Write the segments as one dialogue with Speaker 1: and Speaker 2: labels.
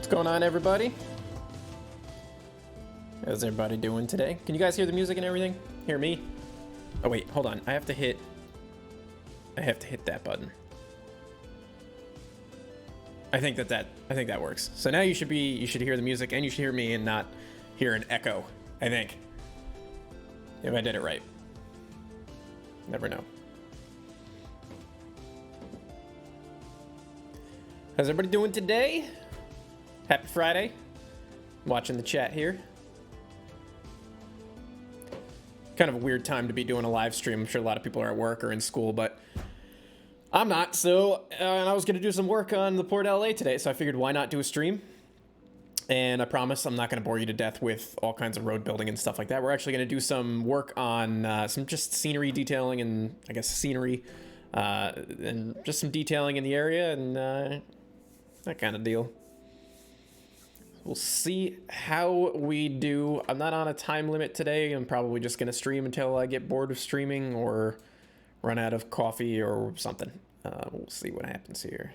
Speaker 1: What's going on, everybody? How's everybody doing today? Can you guys hear the music and everything? Hear me? Oh wait, hold on. I have to hit that button. I think that works. So now you should hear the music and you should hear me and not hear an echo, I think. If I did it right. Never know. How's everybody doing today? Happy Friday. Watching the chat here. Kind of a weird time to be doing a live stream. I'm sure a lot of people are at work or in school, but I'm not. So, and I was going to do some work on the Port LA today, so I figured why not do a stream? And I promise I'm not going to bore you to death with all kinds of road building and stuff like that. We're actually going to do some work on some just scenery detailing and I guess scenery and just some detailing in the area and that kind of deal. We'll see how we do. I'm not on a time limit today. I'm probably just going to stream until I get bored of streaming or run out of coffee or something. We'll see what happens here.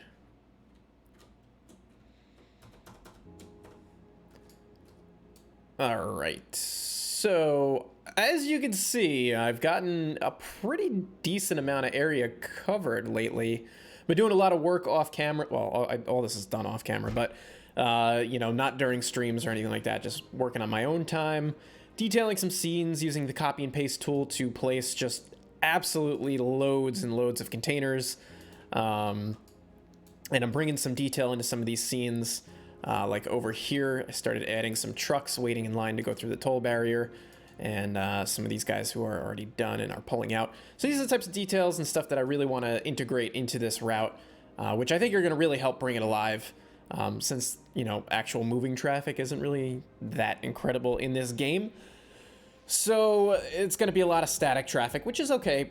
Speaker 1: All right. So, as you can see, I've gotten a pretty decent amount of area covered lately. I've been doing a lot of work off camera. Well, all this is done off camera, but you know, not during streams or anything like that, just working on my own time, detailing some scenes using the copy and paste tool to place just absolutely loads and loads of containers. And I'm bringing some detail into some of these scenes. Like over here, I started adding some trucks waiting in line to go through the toll barrier, and some of these guys who are already done and are pulling out. So these are the types of details and stuff that I really want to integrate into this route, which I think are going to really help bring it alive. Since, you know, actual moving traffic isn't really that incredible in this game. So it's going to be a lot of static traffic, which is okay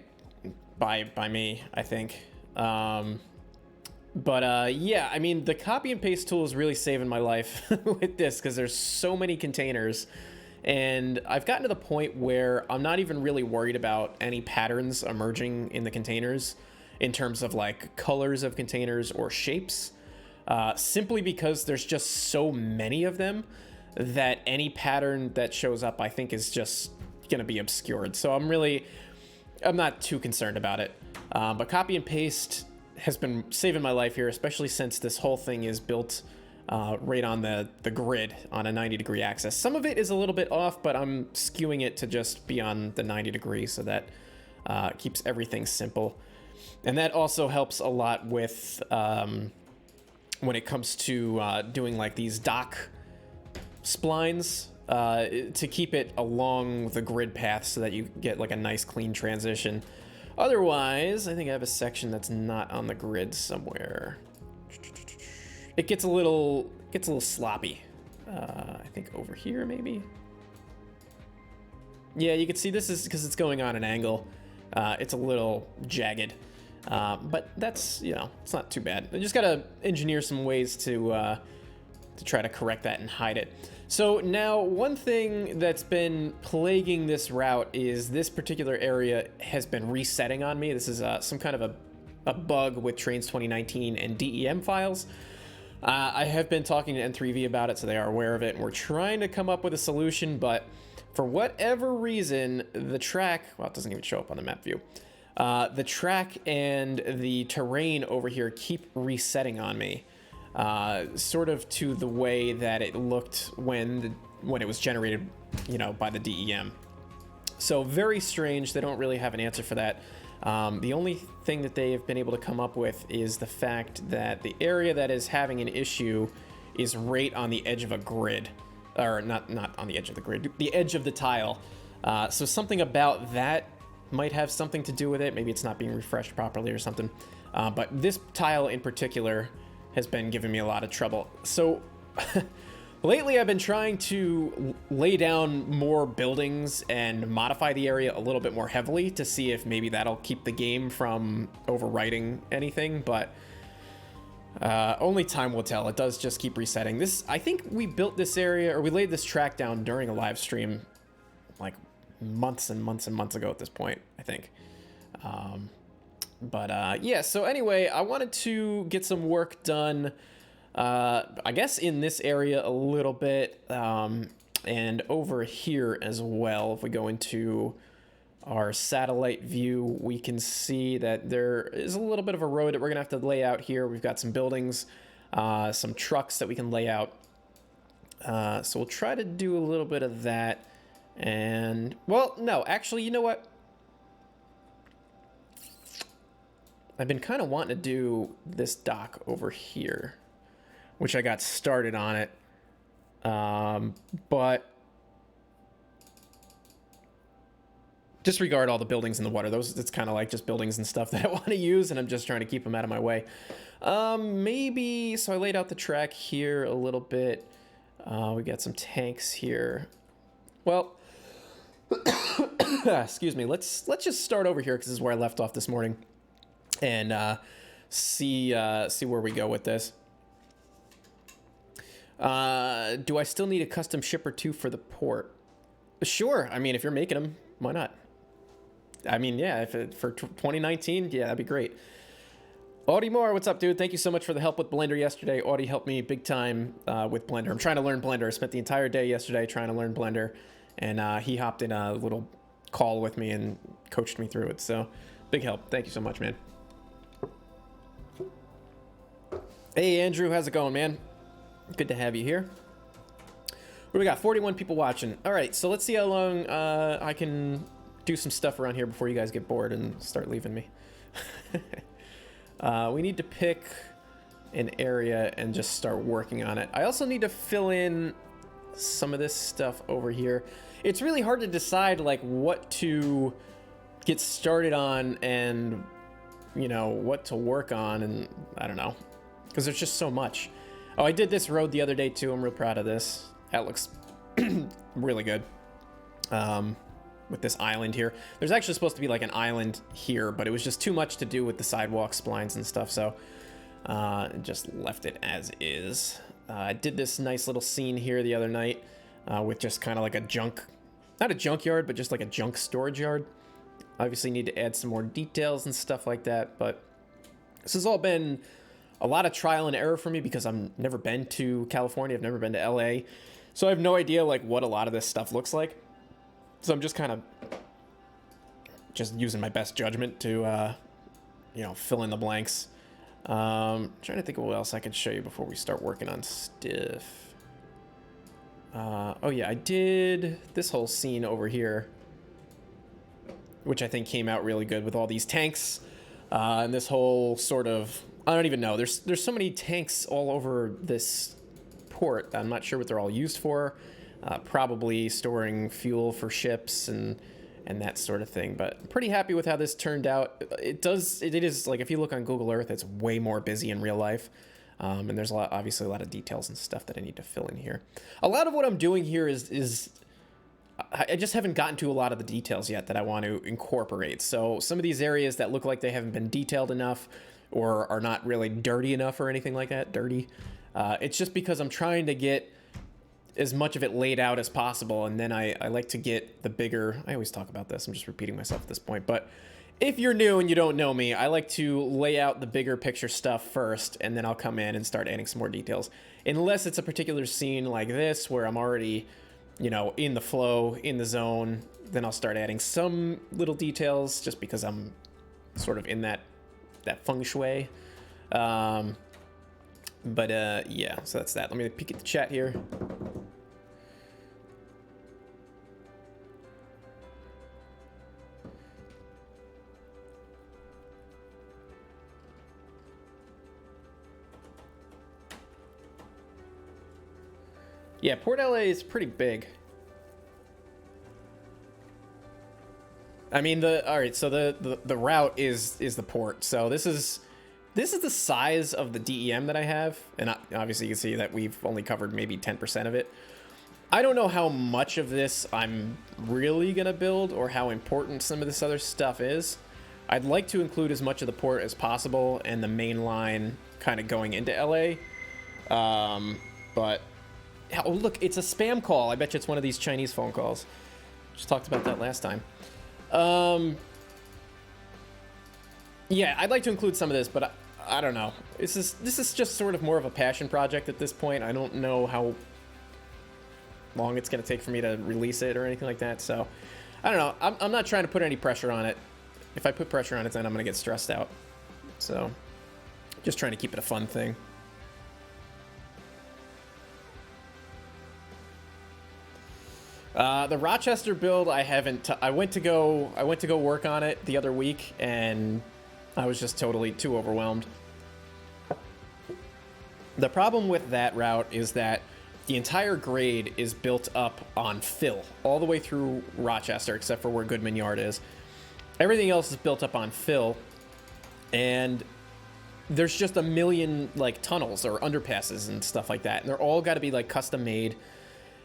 Speaker 1: by me, I think. Yeah, I mean, the copy and paste tool is really saving my life with this because there's so many containers. And I've gotten to the point where I'm not even really worried about any patterns emerging in the containers in terms of like colors of containers or shapes. Simply because there's just so many of them that any pattern that shows up, I think, is just going to be obscured. So I'm not too concerned about it. But copy and paste has been saving my life here, especially since this whole thing is built right on the grid on a 90-degree axis. Some of it is a little bit off, but I'm skewing it to just be on the 90 degrees so that keeps everything simple. And that also helps a lot with when it comes to doing like these dock splines to keep it along the grid path so that you get like a nice clean transition. Otherwise, I think I have a section that's not on the grid somewhere. It gets a little sloppy. I think over here maybe. Yeah, you can see this is because it's going on an angle. It's a little jagged. But that's, you know, it's not too bad. I just gotta engineer some ways to try to correct that and hide it. So now one thing that's been plaguing this route is this particular area has been resetting on me. This is some kind of a bug with Trains 2019 and DEM files. I have been talking to N3V about it, so they are aware of it, and we're trying to come up with a solution, but for whatever reason, the track, well, it doesn't even show up on the map view. The track and the terrain over here keep resetting on me, sort of to the way that it looked when it was generated, you know, by the DEM. So very strange. They don't really have an answer for that. The only thing that they have been able to come up with is the fact that the area that is having an issue is right on the edge of a grid, or not on the edge of the grid, the edge of the tile. So something about that might have something to do with it. Maybe it's not being refreshed properly or something. But this tile in particular has been giving me a lot of trouble. So lately I've been trying to lay down more buildings and modify the area a little bit more heavily to see if maybe that'll keep the game from overwriting anything, but only time will tell. It does just keep resetting. This, I think we built this area, or we laid this track down during a live stream like months and months and months ago at this point, I think. Yeah, so anyway, I wanted to get some work done I guess in this area a little bit, and over here as well. If we go into our satellite view, we can see that there is a little bit of a road that we're gonna have to lay out here. We've got some buildings, some trucks that we can lay out. So we'll try to do a little bit of that. And, well, no, actually, you know what? I've been kind of wanting to do this dock over here, which I got started on it. But disregard all the buildings in the water. It's kind of like just buildings and stuff that I want to use, and I'm just trying to keep them out of my way. Maybe, so I laid out the track here a little bit. We got some tanks here. Well, excuse me. Let's just start over here because this is where I left off this morning, and see where we go with this. Do I still need a custom ship or two for the port? Sure. I mean, if you're making them, why not? I mean, yeah, for 2019, yeah, that'd be great. Audie Moore, what's up, dude? Thank you so much for the help with Blender yesterday. Audie helped me big time with Blender. I'm trying to learn Blender. I spent the entire day yesterday trying to learn Blender, and he hopped in a little call with me and coached me through it. So, big help. Thank you so much, man. Hey, Andrew, how's it going, man? Good to have you here. What do we got? 41 people watching. All right, so let's see how long I can do some stuff around here before you guys get bored and start leaving me. We need to pick an area and just start working on it. I also need to fill in some of this stuff over here. It's really hard to decide like what to get started on and, you know, what to work on, and I don't know, because there's just so much. Oh, I did this road the other day too. I'm real proud of this. That looks really good. With this island here. There's actually supposed to be like an island here, but it was just too much to do with the sidewalk splines and stuff, so just left it as is. I did this nice little scene here the other night with just kind of like a junk, not a junkyard, but just like a junk storage yard. Obviously need to add some more details and stuff like that, but this has all been a lot of trial and error for me because I've never been to California. I've never been to LA. So I have no idea like what a lot of this stuff looks like. So I'm just kind of just using my best judgment to, you know, fill in the blanks. Trying to think of what else I could show you before we start working on stuff. Oh yeah, I did this whole scene over here, which I think came out really good with all these tanks, and this whole sort of, I don't even know. There's so many tanks all over this port that I'm not sure what they're all used for. Probably storing fuel for ships and that sort of thing, but I'm pretty happy with how this turned out. It is like, if you look on Google Earth, it's way more busy in real life, and there's obviously a lot of details and stuff that I need to fill in here. A lot of what I'm doing here is I just haven't gotten to a lot of the details yet that I want to incorporate. So some of these areas that look like they haven't been detailed enough or are not really dirty enough or anything like that, it's just because I'm trying to get as much of it laid out as possible, and then I like to get the bigger, I always talk about this, I'm just repeating myself at this point, but if you're new and you don't know me, I like to lay out the bigger picture stuff first, and then I'll come in and start adding some more details. Unless it's a particular scene like this where I'm already, you know, in the flow, in the zone, then I'll start adding some little details just because I'm sort of in that feng shui. Yeah, so that's that. Let me peek at the chat here. Yeah, Port LA is pretty big. I mean, all right, so the route is the port. So this is the size of the DEM that I have, and obviously you can see that we've only covered maybe 10% of it. I don't know how much of this I'm really gonna build or how important some of this other stuff is. I'd like to include as much of the port as possible and the main line kind of going into LA. But oh, look, it's a spam call. I bet you it's one of these Chinese phone calls. Just talked about that last time. Yeah, I'd like to include some of this, but I don't know. This is just sort of more of a passion project at this point. I don't know how long it's going to take for me to release it or anything like that. So I don't know. I'm not trying to put any pressure on it. If I put pressure on it, then I'm going to get stressed out. So just trying to keep it a fun thing. The Rochester build, I haven't. I went to go work on it the other week, and I was just totally too overwhelmed. The problem with that route is that the entire grade is built up on fill all the way through Rochester, except for where Goodman Yard is. Everything else is built up on fill, and there's just a million like tunnels or underpasses and stuff like that, and they're all got to be like custom made,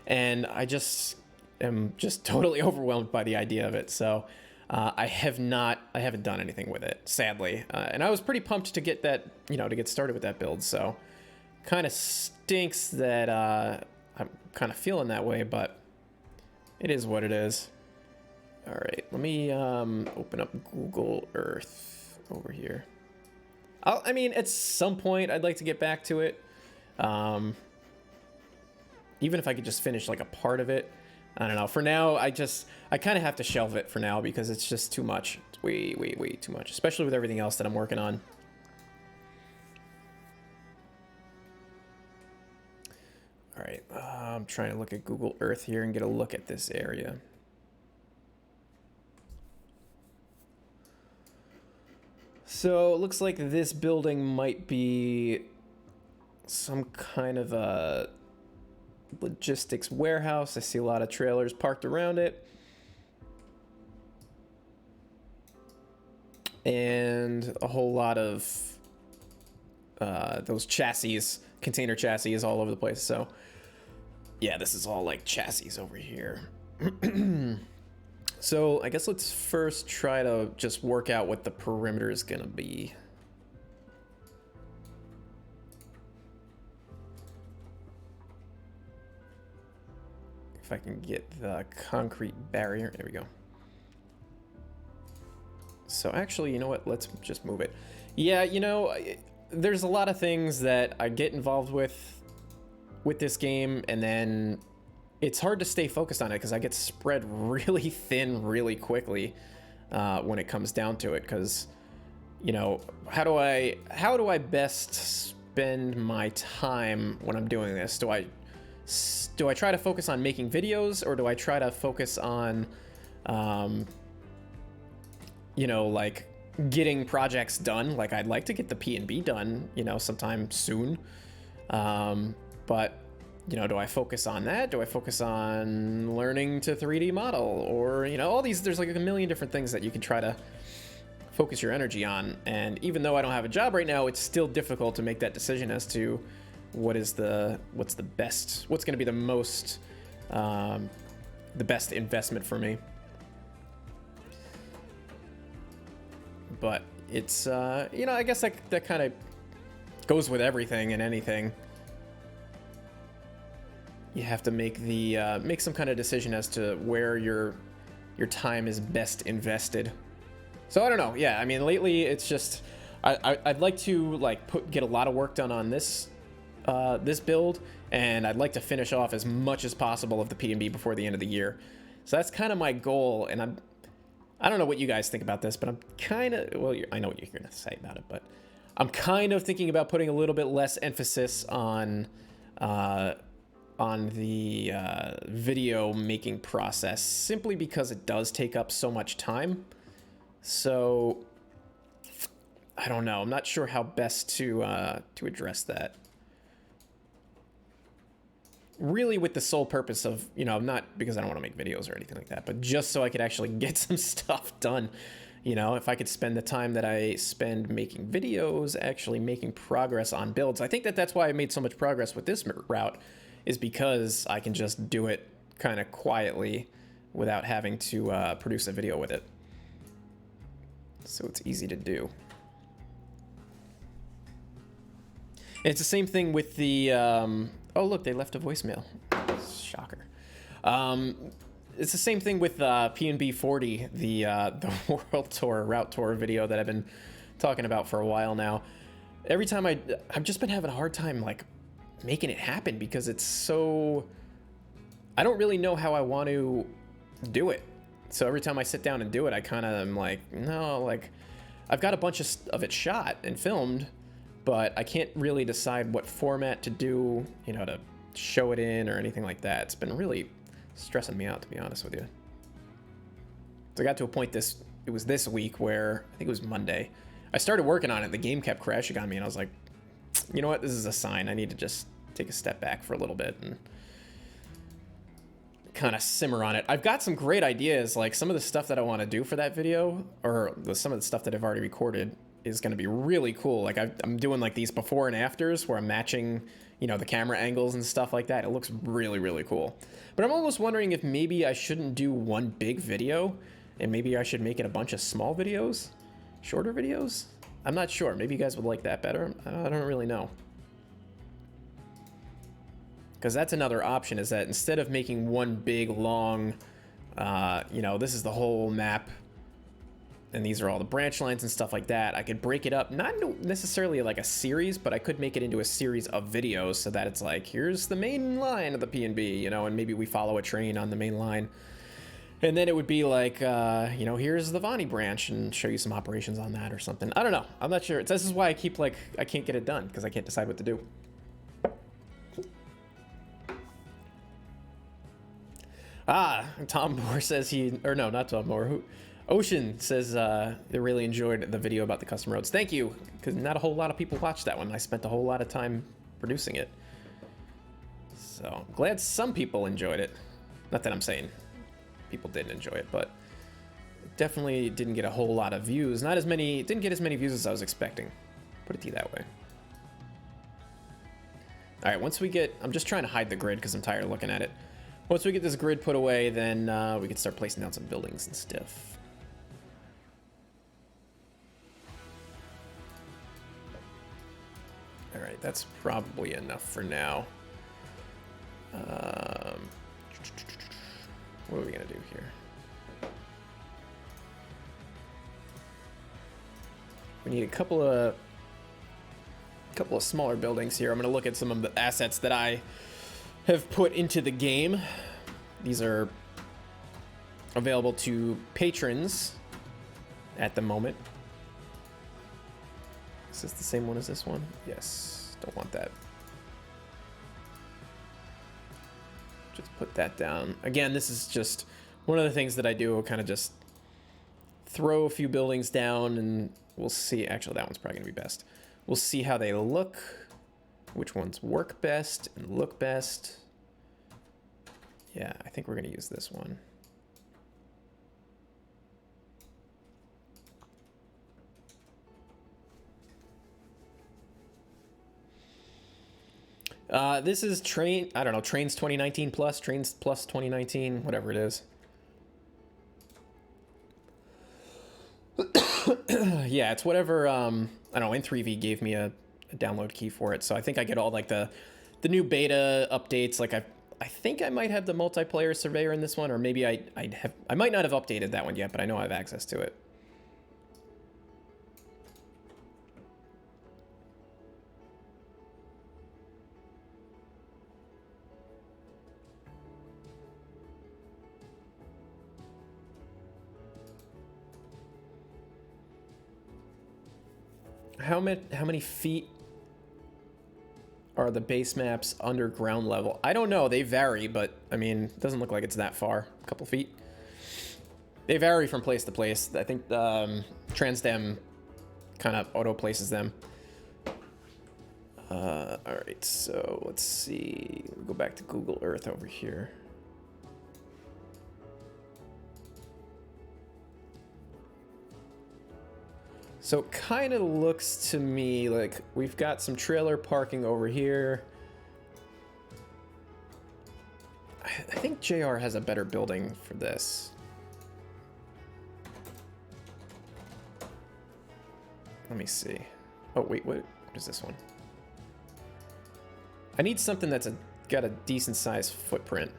Speaker 1: and I just am just totally overwhelmed by the idea of it. So I haven't done anything with it, sadly, and I was pretty pumped to get that, to get started with that build. So kind of stinks that I'm kind of feeling that way, but it is what it is. All right, let me open up Google Earth over here. I mean, at some point, I'd like to get back to it. Even if I could just finish like a part of it. I don't know. For now, I kind of have to shelve it for now because it's just too much. It's way too much, especially with everything else that I'm working on. All right, I'm trying to look at Google Earth here and get a look at this area. So it looks like this building might be some kind of a logistics warehouse. I see a lot of trailers parked around it. And a whole lot of those chassis, container chassis all over the place. So yeah, this is all like chassis over here. So I guess let's first try to just work out what the perimeter is gonna be. If I can get the concrete barrier, there we go. So actually, you know what? Let's just move it. Yeah, there's a lot of things that I get involved with this game, and then it's hard to stay focused on it because I get spread really thin really quickly when it comes down to it. Because, how do I best spend my time when I'm doing this? Do I try to focus on making videos, or do I try to focus on, like getting projects done? Like I'd like to get the P&B done, sometime soon. But do I focus on that? Do I focus on learning to 3D model? Or, all these, there's like a million different things that you can try to focus your energy on. And even though I don't have a job right now, it's still difficult to make that decision as to what's the best, what's going to be the most, the best investment for me. But it's, I guess that kind of goes with everything and anything. You have to make make some kind of decision as to where your time is best invested. So I don't know. Yeah, I mean, lately it's just I'd like to get a lot of work done on this build, and I'd like to finish off as much as possible of the P&B before the end of the year. So that's kind of my goal, and I don't know what you guys think about this, but I'm kind of, well, I know what you're going to say about it, but I'm kind of thinking about putting a little bit less emphasis on the video making process, simply because it does take up so much time. So I don't know. I'm not sure how best to address that. Really with the sole purpose of, not because I don't want to make videos or anything like that, but just so I could actually get some stuff done. If I could spend the time that I spend making videos, actually making progress on builds. I think that's why I made so much progress with this route, is because I can just do it kind of quietly without having to produce a video with it. So it's easy to do. And it's the same thing with the, oh look, they left a voicemail. Shocker. It's the same thing with P&B 40, the World Tour, Route Tour video that I've been talking about for a while now. every time I've just been having a hard time like making it happen because it's so, I don't really know how I want to do it. So every time I sit down and do it, I kind of am like, no, like I've got a bunch of it shot and filmed, but I can't really decide what format to do, you know, to show it in or anything like that. It's been really stressing me out, to be honest with you. So I got to a point it was this week where, I think it was Monday, I started working on it. The game kept crashing on me and I was like, you know what? This is a sign. I need to just take a step back for a little bit and kind of simmer on it. I've got some great ideas, like some of the stuff that I want to do for that video, or some of the stuff that I've already recorded is going to be really cool. Like I'm doing like these before and afters where I'm matching, you know, the camera angles and stuff like that. It looks really, really cool. But I'm almost wondering if maybe I shouldn't do one big video and maybe I should make it a bunch of small videos, shorter videos. I'm not sure. Maybe you guys would like that better. I don't really know. Because that's another option, is that instead of making one big long, you know, this is the whole map and these are all the branch lines and stuff like that, I could break it up, not necessarily like a series, but I could make it into a series of videos so that it's like, here's the main line of the P&B, you know, and maybe we follow a train on the main line. And then it would be like, you know, here's the Vonnie branch and show you some operations on that or something. I don't know. I'm not sure. This is why I keep like, I can't get it done because I can't decide what to do. Tom Moore says or no, not Tom Moore. Ocean says they really enjoyed the video about the custom roads. Thank you, because not a whole lot of people watched that one. I spent a whole lot of time producing it. So I'm glad some people enjoyed it. Not that I'm saying people didn't enjoy it, but it definitely didn't get a whole lot of views. Didn't get as many views as I was expecting. Put it to you that way. All right, once we get, I'm just trying to hide the grid because I'm tired of looking at it. Once we get this grid put away, then we can start placing down some buildings and stuff. All right, that's probably enough for now. What are we gonna do here? We need a couple of smaller buildings here. I'm gonna look at some of the assets that I have put into the game. These are available to patrons at the moment. Is this the same one as this one? Yes, don't want that. Just put that down. Again, this is just one of the things that I do. I'll kind of just throw a few buildings down and we'll see. Actually, that one's probably gonna be best. We'll see how they look, which ones work best and look best. Yeah, I think we're gonna use this one. This is I don't know, Trains 2019 plus, Trains plus 2019, whatever it is. Yeah, it's whatever, I don't know, N3V gave me a download key for it, so I think I get all like the new beta updates. Like I think I might have the multiplayer surveyor in this one, or maybe I might not have updated that one yet, but I know I have access to it. How many feet are the base maps underground level? I don't know. They vary, but I mean, it doesn't look like it's that far. A couple feet. They vary from place to place. I think Transdam kind of auto places them. All right, so let's see. We'll go back to Google Earth over here. So it kind of looks to me like we've got some trailer parking over here. I think JR has a better building for this. Let me see. Oh, wait, what is this one? I need something that's got a decent sized footprint.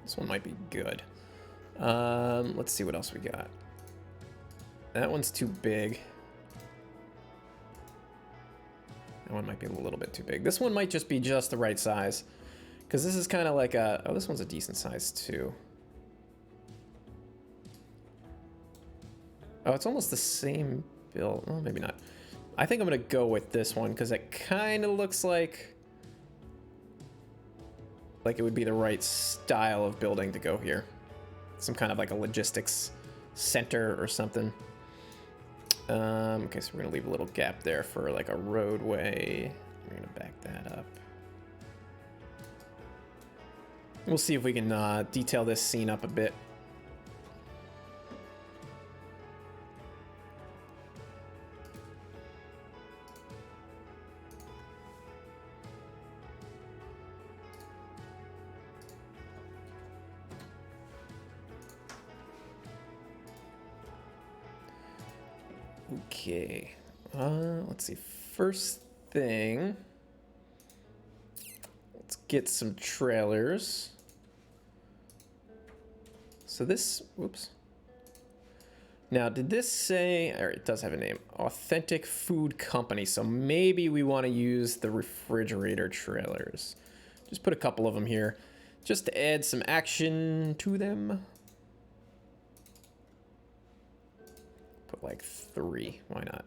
Speaker 1: This one might be good. Let's see what else we got. That one's too big. That one might be a little bit too big. This one might just be just the right size. Because this is kind of like a... Oh, this one's a decent size too. Oh, it's almost the same build. Oh, maybe not. I think I'm going to go with this one because it kind of looks like it would be the right style of building to go here. Some kind of like a logistics center or something. Okay, so we're going to leave a little gap there for like a roadway. We're going to back that up. We'll see if we can detail this scene up a bit. Okay, let's see. First thing, let's get some trailers. So this, whoops. Now, did this say, or it does have a name, Authentic Food Company. So maybe we want to use the refrigerator trailers. Just put a couple of them here, just to add some action to them. Put like 3, why not?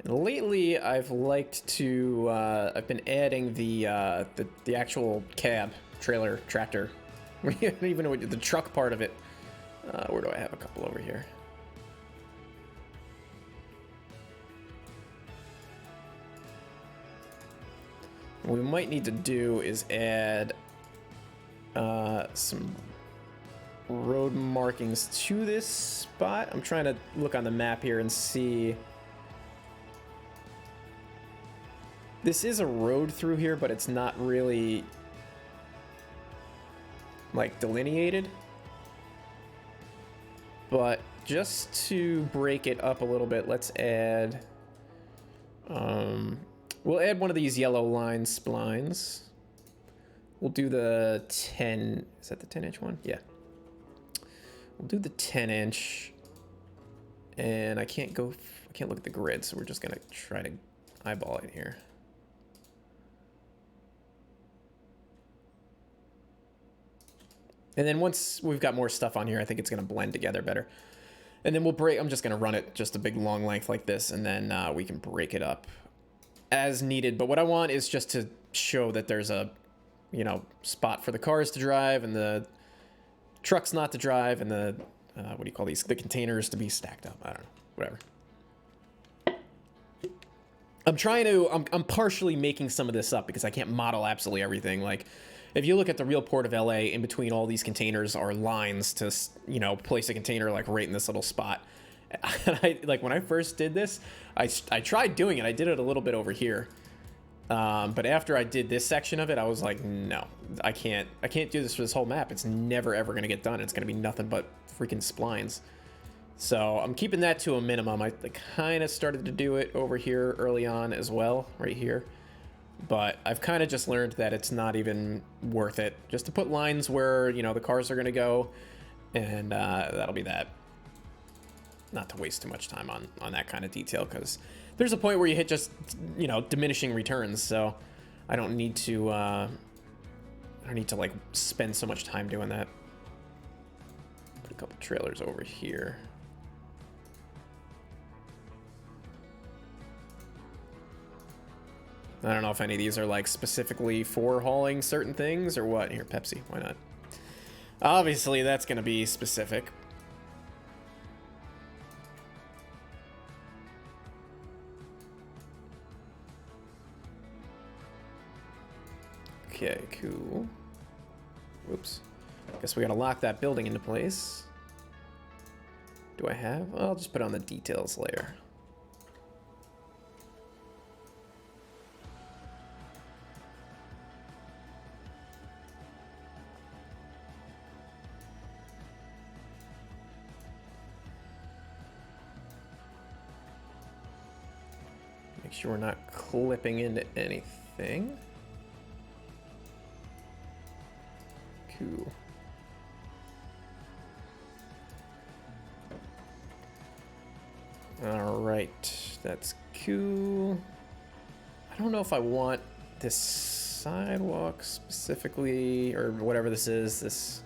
Speaker 1: And lately, I've liked to, I've been adding the actual cab, trailer, tractor. We don't even know the truck part of it. Where do I have a couple over here? What we might need to do is add some road markings to this spot. I'm trying to look on the map here and see. This is a road through here, but it's not really like delineated. But just to break it up a little bit, let's add we'll add one of these yellow line splines. We'll do the 10, is that the 10-inch one? Yeah. We'll do the 10-inch. And I can't look at the grid, so we're just gonna try to eyeball it here. And then once we've got more stuff on here, I think it's going to blend together better. And then we'll break, I'm just going to run it just a big long length like this, and then we can break it up as needed. But what I want is just to show that there's a, you know, spot for the cars to drive and the trucks not to drive and the, what do you call these? The containers to be stacked up. I don't know, whatever. I'm partially making some of this up because I can't model absolutely everything. Like, if you look at the real port of LA, in between all these containers are lines to, you know, place a container like right in this little spot. And like when I first did this, I tried doing it. I did it a little bit over here. But after I did this section of it, I was like, no, I can't do this for this whole map. It's never, ever going to get done. It's going to be nothing but freaking splines. So I'm keeping that to a minimum. I kind of started to do it over here early on as well, right here. But I've kind of just learned that it's not even worth it. Just to put lines where, you know, the cars are going to go, and that'll be that. Not to waste too much time on that kind of detail, because there's a point where you hit just, you know, diminishing returns. So I don't need to like spend so much time doing that. Put a couple trailers over here. I don't know if any of these are like specifically for hauling certain things or what. Here, Pepsi, why not? Obviously, that's going to be specific. Okay, cool. Whoops. Guess we got to lock that building into place. Do I have? I'll just put it on the details layer. Make sure we're not clipping into anything. Cool. All right, that's cool. I don't know if I want this sidewalk specifically, or whatever this is. This,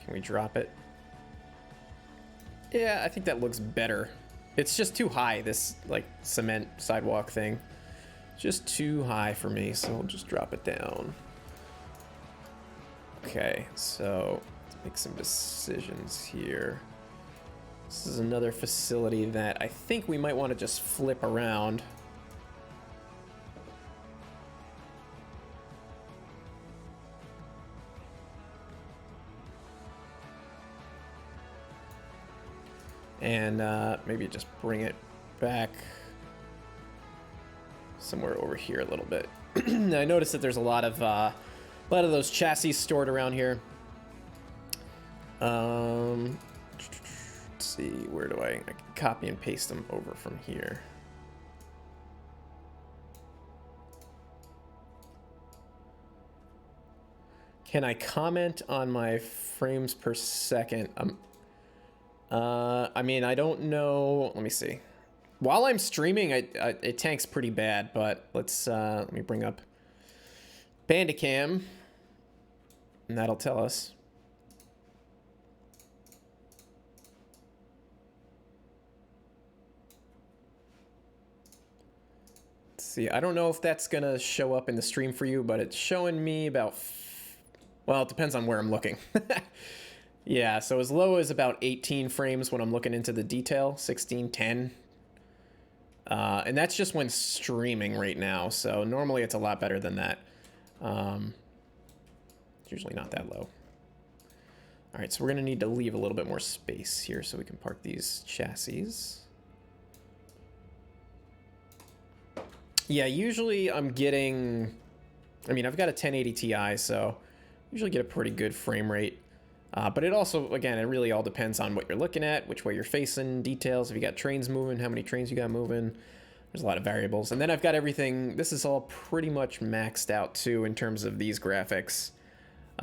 Speaker 1: can we drop it? Yeah, I think that looks better. It's just too high, this like cement sidewalk thing. Just too high for me, so we'll just drop it down. Okay, so let's make some decisions here. This is another facility that I think we might want to just flip around. And maybe just bring it back somewhere over here a little bit. I noticed that there's a lot of those chassis stored around here. Let's see, where do I can copy and paste them over from here. Can I comment on my frames per second? I mean, I don't know. Let me see. While I'm streaming, it tanks pretty bad, but let me bring up Bandicam, and that'll tell us. Let's see, I don't know if that's gonna show up in the stream for you, but it's showing me about, well, it depends on where I'm looking. Yeah, so as low as about 18 frames when I'm looking into the detail, 16, 10. And that's just when streaming right now, so normally it's a lot better than that. It's usually not that low. All right, so we're gonna need to leave a little bit more space here so we can park these chassis. Yeah, usually I'm getting, I mean, I've got a 1080 Ti, so usually get a pretty good frame rate. But it also, again, it really all depends on what you're looking at, which way you're facing, details, if you got trains moving, how many trains you got moving. There's a lot of variables. And then I've got everything, this is all pretty much maxed out too in terms of these graphics.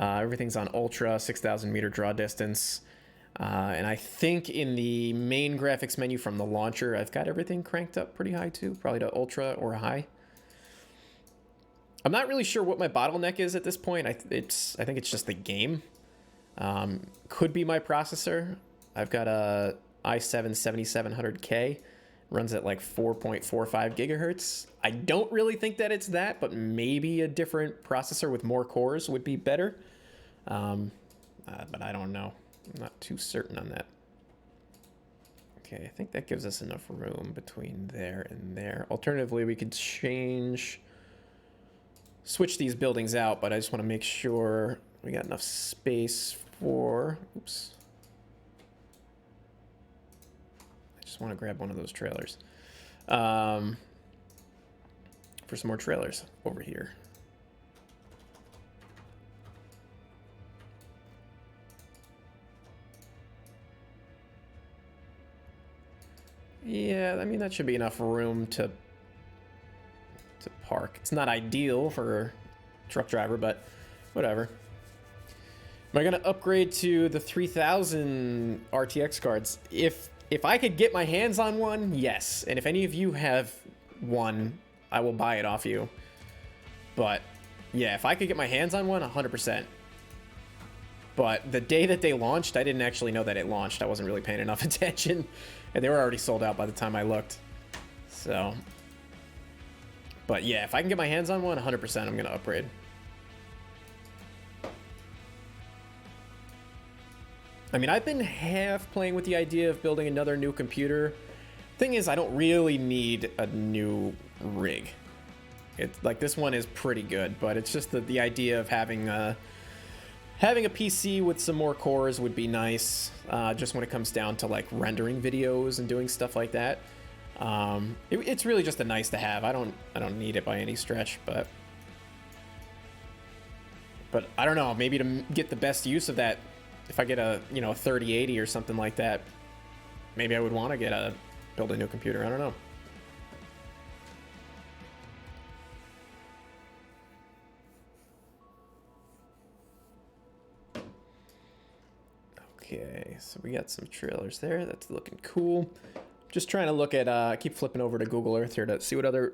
Speaker 1: Everything's on ultra, 6,000 meter draw distance. And I think in the main graphics menu from the launcher, I've got everything cranked up pretty high too, probably to ultra or high. I'm not really sure what my bottleneck is at this point. I think it's just the game. Could be my processor. I've got a i7 7700K, runs at like 4.45 gigahertz. I don't really think that it's that, but maybe a different processor with more cores would be better. But I don't know. I'm not too certain on that. Okay, I think that gives us enough room between there and there. Alternatively, we could switch these buildings out, but I just want to make sure we got enough space for, oops. I just want to grab one of those trailers. For some more trailers over here. Yeah, I mean, that should be enough room to park. It's not ideal for a truck driver, but whatever. Am I gonna upgrade to the 3000 RTX cards? If I could get my hands on one, yes. And if any of you have one, I will buy it off you. But yeah, if I could get my hands on one, 100%. But the day that they launched, I didn't actually know that it launched. I wasn't really paying enough attention. And they were already sold out by the time I looked. So, but yeah, if I can get my hands on one, 100% I'm gonna upgrade. I mean, I've been half playing with the idea of building another new computer. Thing is, I don't really need a new rig. It's like, this one is pretty good, but it's just the idea of having a PC with some more cores would be nice. Just when it comes down to like rendering videos and doing stuff like that. It's really just a nice to have. I don't need it by any stretch, but I don't know, maybe to get the best use of that, if I get a, 3080 or something like that, maybe I would want to build a new computer. I don't know. Okay, so we got some trailers there. That's looking cool. Just trying to look at, keep flipping over to Google Earth here to see what other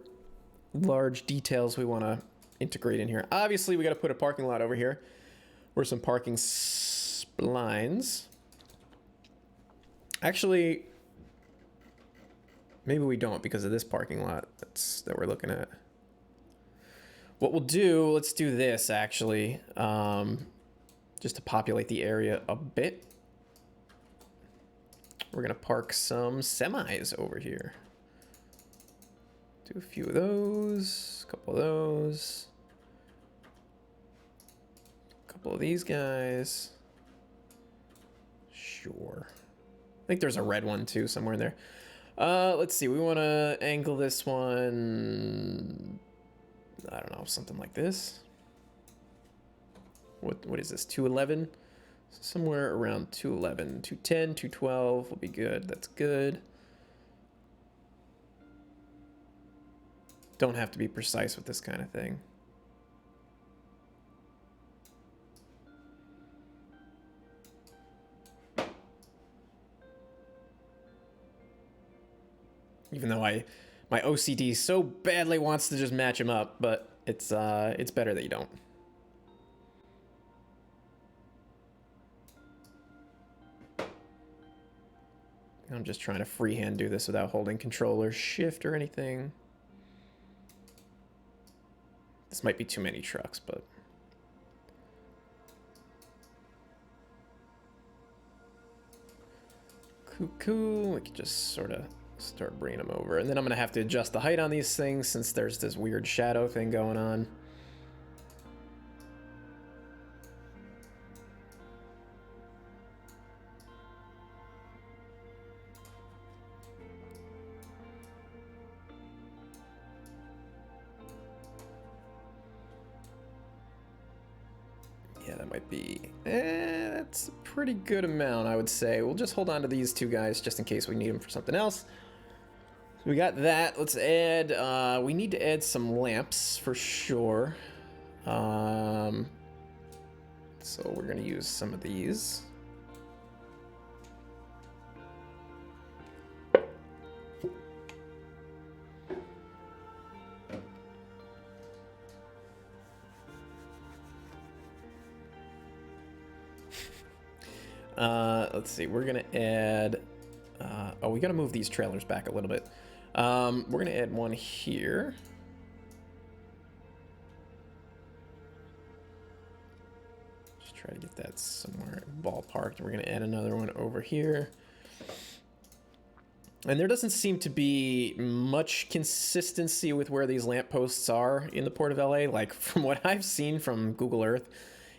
Speaker 1: large details we want to integrate in here. Obviously, we got to put a parking lot over here or some parking splines. Actually, maybe we don't because of this parking lot that we're looking at. What we'll do, let's do this actually, just to populate the area a bit. We're gonna park some semis over here. Do a few of those, a couple of those, a couple of these guys. Sure. I think there's a red one too somewhere in there. Let's see, we want to angle this one, I don't know, something like this. What is this, 211? Somewhere around 211, 210, 212 will be good. That's good. Don't have to be precise with this kind of thing. Even though my OCD so badly wants to just match them up, but it's better that you don't. I'm just trying to freehand do this without holding control or shift or anything. This might be too many trucks, but... Cool. We could just sort of start bringing them over. And then I'm going to have to adjust the height on these things since there's this weird shadow thing going on. Yeah, that might be... that's a pretty good amount, I would say. We'll just hold on to these two guys just in case we need them for something else. So we got that. Let's add... we need to add some lamps for sure. So we're going to use some of these. Let's see, we're gonna add, oh, we gotta move these trailers back a little bit. We're gonna add one here. Just try to get that somewhere ballparked. We're gonna add another one over here. And there doesn't seem to be much consistency with where these lampposts are in the Port of LA. Like, from what I've seen from Google Earth,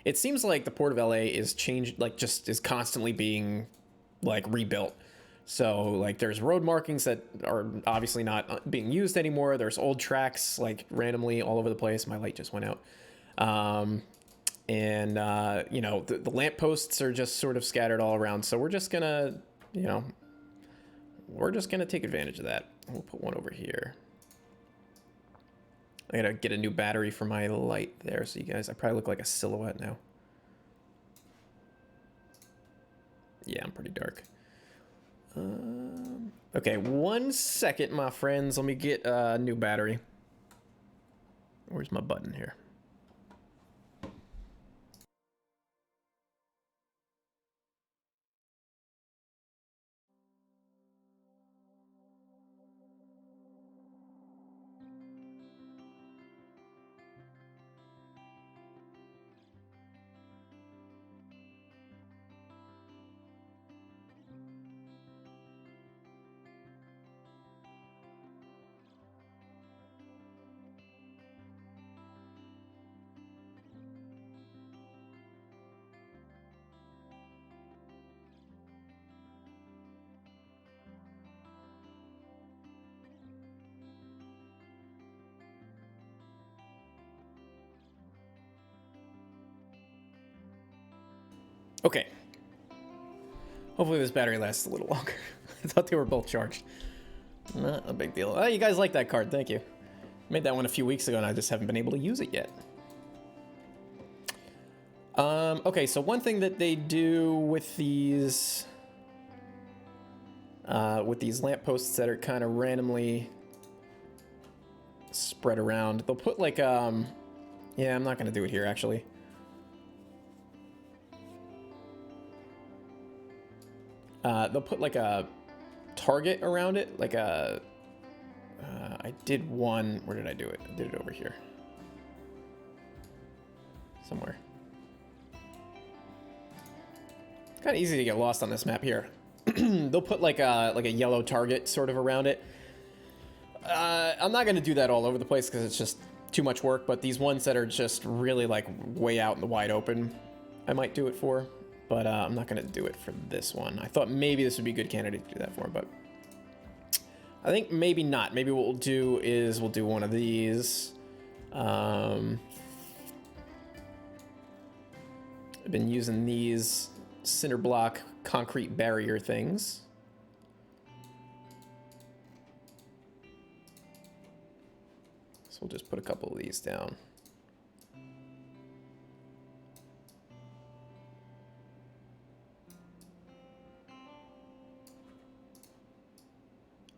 Speaker 1: it seems like the Port of LA is changed, like, just is constantly being, like, rebuilt. So, like, there's road markings that are obviously not being used anymore. There's old tracks, like, randomly all over the place. My light just went out. You know, the lampposts are just sort of scattered all around. So we're just gonna, you know, we're just gonna take advantage of that. We'll put one over here. I gotta get a new battery for my light there, so you guys, I probably look like a silhouette now. Yeah, I'm pretty dark. Okay, 1 second, my friends. Let me get a new battery. Where's my button here? Okay. Hopefully this battery lasts a little longer. I thought they were both charged. Not a big deal. Oh, you guys like that card. Thank you. Made that one a few weeks ago and I just haven't been able to use it yet. Okay, so one thing that they do with these lampposts that are kind of randomly spread around, they'll put like, yeah, I'm not gonna do it here, actually. They'll put like a target around it, like a, I did one, where did I do it? I did it over here. Somewhere. Kind of easy to get lost on this map here. They'll put like a yellow target sort of around it. I'm not gonna do that all over the place because it's just too much work, but these ones that are just really like way out in the wide open, I might do it for. But I'm not going to do it for this one. I thought maybe this would be a good candidate to do that for, but I think maybe not. Maybe what we'll do is we'll do one of these. I've been using these cinder block concrete barrier things. So we'll just put a couple of these down.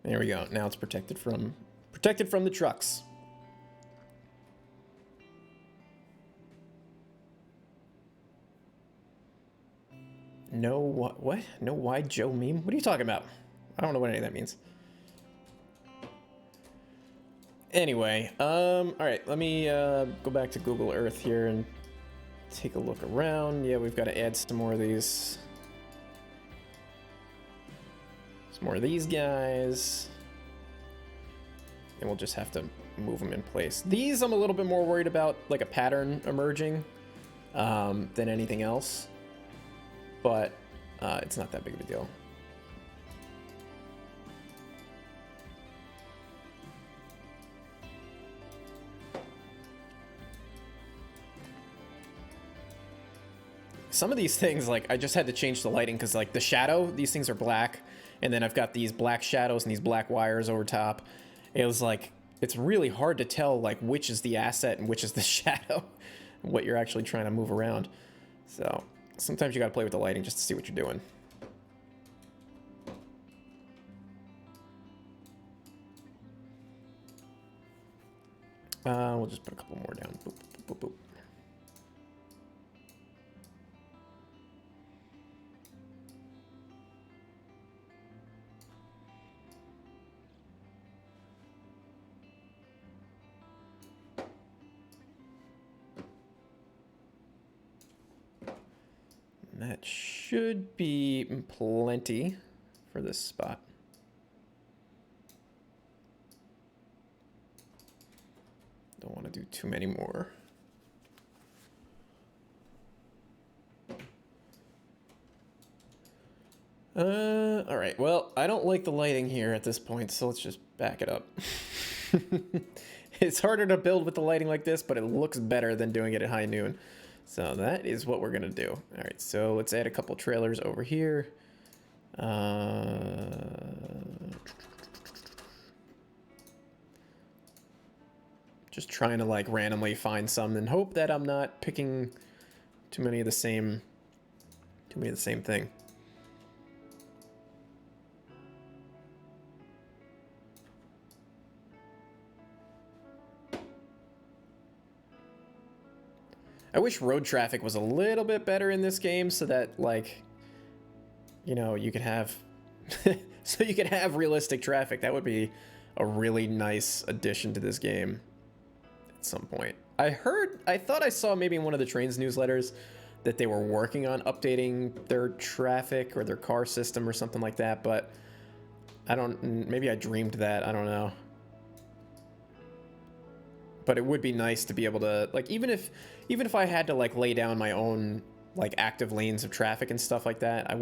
Speaker 1: There we go. Now it's protected from the trucks. No what? No wide Joe meme? What are you talking about? I don't know what any of that means. Anyway, all right, let me go back to Google Earth here and take a look around. Yeah, we've got to add some more of these. More of these guys, and we'll just have to move them in place. These I'm a little bit more worried about, like a pattern emerging than anything else, but it's not that big of a deal. Some of these things, like, I just had to change the lighting because, like, the shadow, these things are black. And then I've got these black shadows and these black wires over top. It was like, it's really hard to tell like which is the asset and which is the shadow, and what you're actually trying to move around. So sometimes you gotta play with the lighting just to see what you're doing. We'll just put a couple more down. Boop, boop, boop, boop. That should be plenty for this spot. Don't want to do too many more. All right. Well, I don't like the lighting here at this point, so let's just back it up. It's harder to build with the lighting like this, but it looks better than doing it at high noon. So that is what we're gonna do. All right, so let's add a couple trailers over here. Just trying to like randomly find some and hope that I'm not picking too many of the same thing. I wish road traffic was a little bit better in this game so that, like, you know, you could have so you could have realistic traffic. That would be a really nice addition to this game at some point. I thought I saw maybe in one of the train's newsletters that they were working on updating their traffic or their car system or something like that, but maybe I dreamed that, I don't know. But it would be nice to be able to, like, even if I had to like lay down my own like active lanes of traffic and stuff like that, I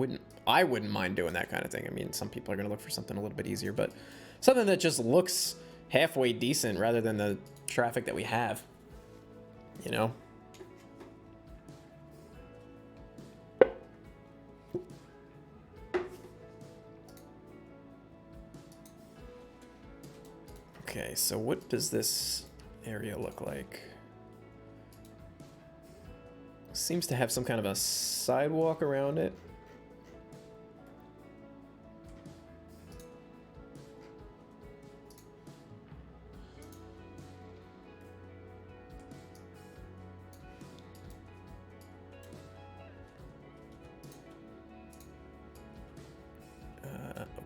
Speaker 1: wouldn't mind doing that kind of thing. I mean, some people are going to look for something a little bit easier, but something that just looks halfway decent rather than the traffic that we have, you know? Okay, so what does this area look like? seems to have some kind of a sidewalk around it.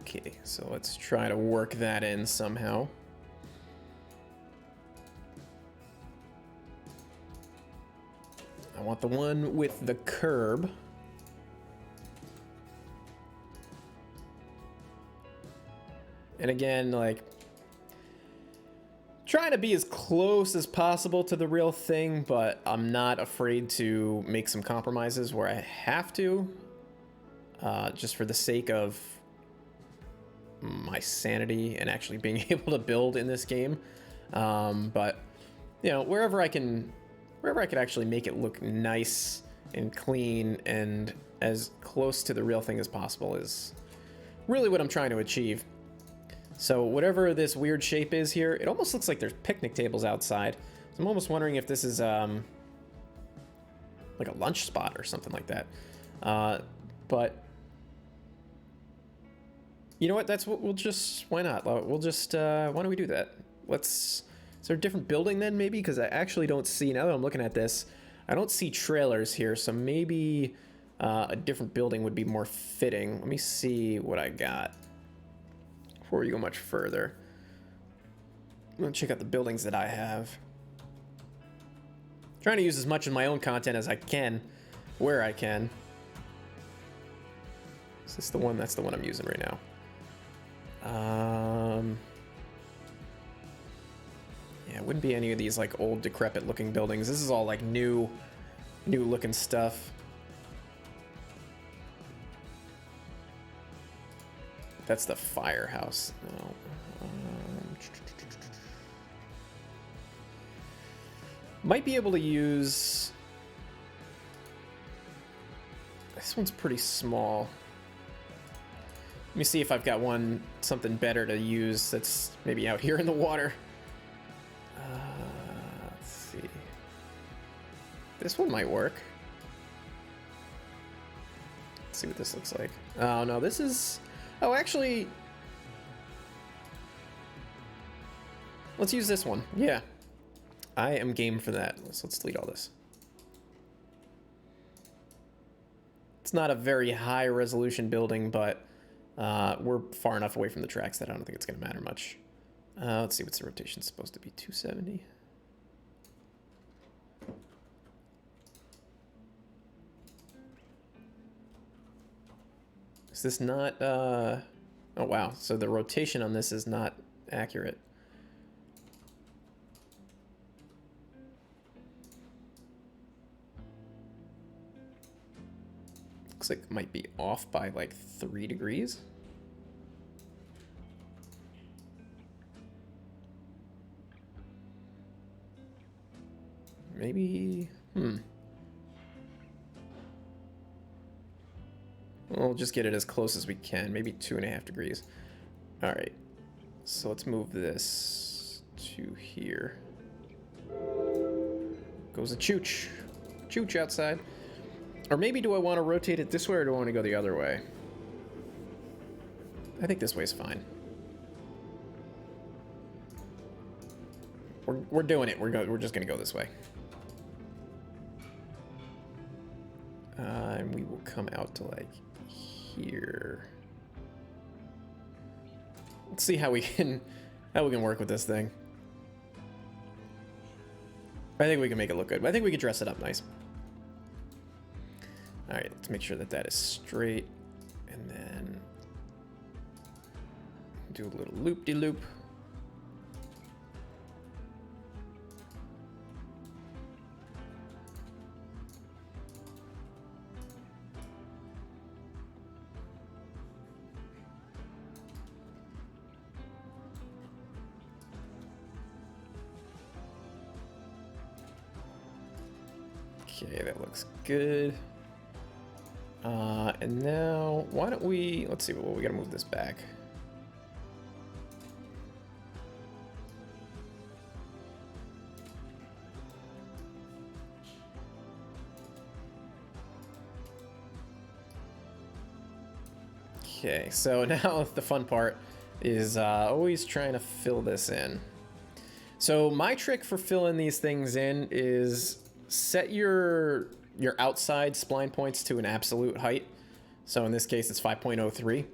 Speaker 1: Okay, so let's try to work that in somehow. I want the one with the curb. And again, like, trying to be as close as possible to the real thing, but I'm not afraid to make some compromises where I have to, just for the sake of my sanity and actually being able to build in this game. But you know, wherever I can actually make it look nice and clean and as close to the real thing as possible is really what I'm trying to achieve. So whatever this weird shape is here, it almost looks like there's picnic tables outside. So I'm almost wondering if this is like a lunch spot or something like that. But you know what? That's what we'll just, why not? We'll just, why don't we do that? Is there a different building then maybe? Because I actually don't see, now that I'm looking at this, I don't see trailers here. So maybe a different building would be more fitting. Let me see what I got before we go much further. I'm gonna check out the buildings that I have. Trying to use as much of my own content as I can, where I can. Is this the one? That's the one I'm using right now. Yeah, it wouldn't be any of these like old decrepit looking buildings. This is all like new looking stuff. That's the firehouse. No. Might be able to use, this one's pretty small. Let me see if I've got something better to use that's maybe out here in the water. Let's see. This one might work. Let's see what this looks like. Oh, no, this is... Oh, actually... Let's use this one. Yeah. I am game for that. Let's delete all this. It's not a very high resolution building, but... we're far enough away from the tracks that I don't think it's going to matter much. Let's see, what's the rotation supposed to be? 270? Is this not... Oh, wow. So the rotation on this is not accurate. Looks like it might be off by like 3 degrees. Maybe, We'll just get it as close as we can, maybe 2.5 degrees. All right, so let's move this to here. Goes a chooch. Chooch outside. Or maybe do I want to rotate it this way or do I want to go the other way? I think this way's fine. We're doing it. We're just gonna go this way. And we will come out to like here. Let's see how we can work with this thing. I think we can make it look good. I think we can dress it up nice. All right, let's make sure that that is straight, and then do a little loop-de-loop. Okay, that looks good. And now, why don't we, let's see, well, we gotta move this back. Okay, so now the fun part is always trying to fill this in. So my trick for filling these things in is set your outside spline points to an absolute height. So in this case, it's 5.03,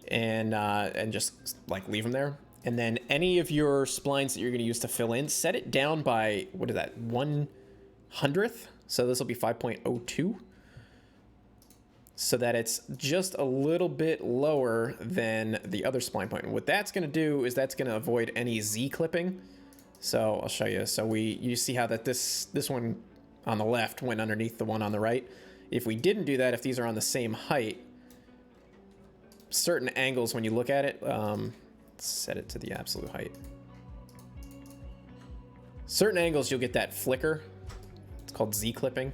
Speaker 1: and just like leave them there. And then any of your splines that you're going to use to fill in, set it down by, what is that, 1/100th? So this will be 5.02. So that it's just a little bit lower than the other spline point. And what that's going to do is that's going to avoid any Z clipping. So I'll show you. So you see how that this one on the left went underneath the one on the right. If we didn't do that, if these are on the same height, certain angles when you look at it, set it to the absolute height. Certain angles you'll get that flicker. It's called Z clipping.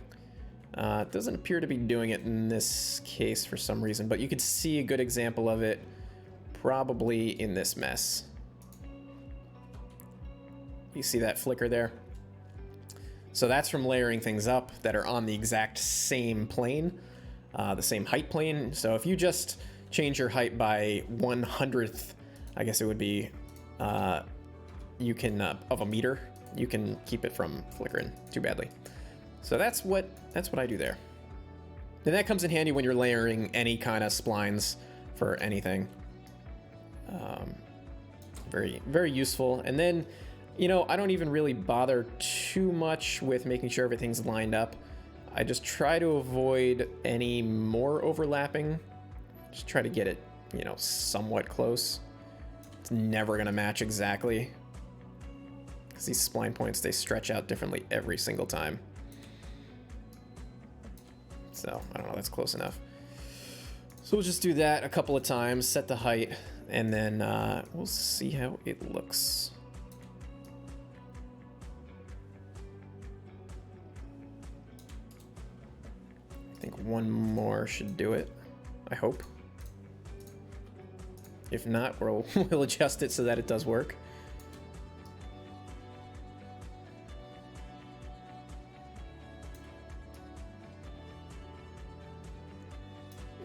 Speaker 1: It doesn't appear to be doing it in this case for some reason, but you could see a good example of it probably in this mess. You see that flicker there? So that's from layering things up that are on the exact same plane, the same height plane. So if you just change your height by 1/100th, I guess it would be, you can, of a meter, you can keep it from flickering too badly. So that's what I do there. And that comes in handy when you're layering any kind of splines for anything. Very, very useful. And then, you know, I don't even really bother too much with making sure everything's lined up. I just try to avoid any more overlapping. Just try to get it, you know, somewhat close. It's never gonna match exactly, because these spline points, they stretch out differently every single time. So, I don't know, that's close enough. So we'll just do that a couple of times, set the height, and then we'll see how it looks. I think one more should do it, I hope. If not, we'll adjust it so that it does work.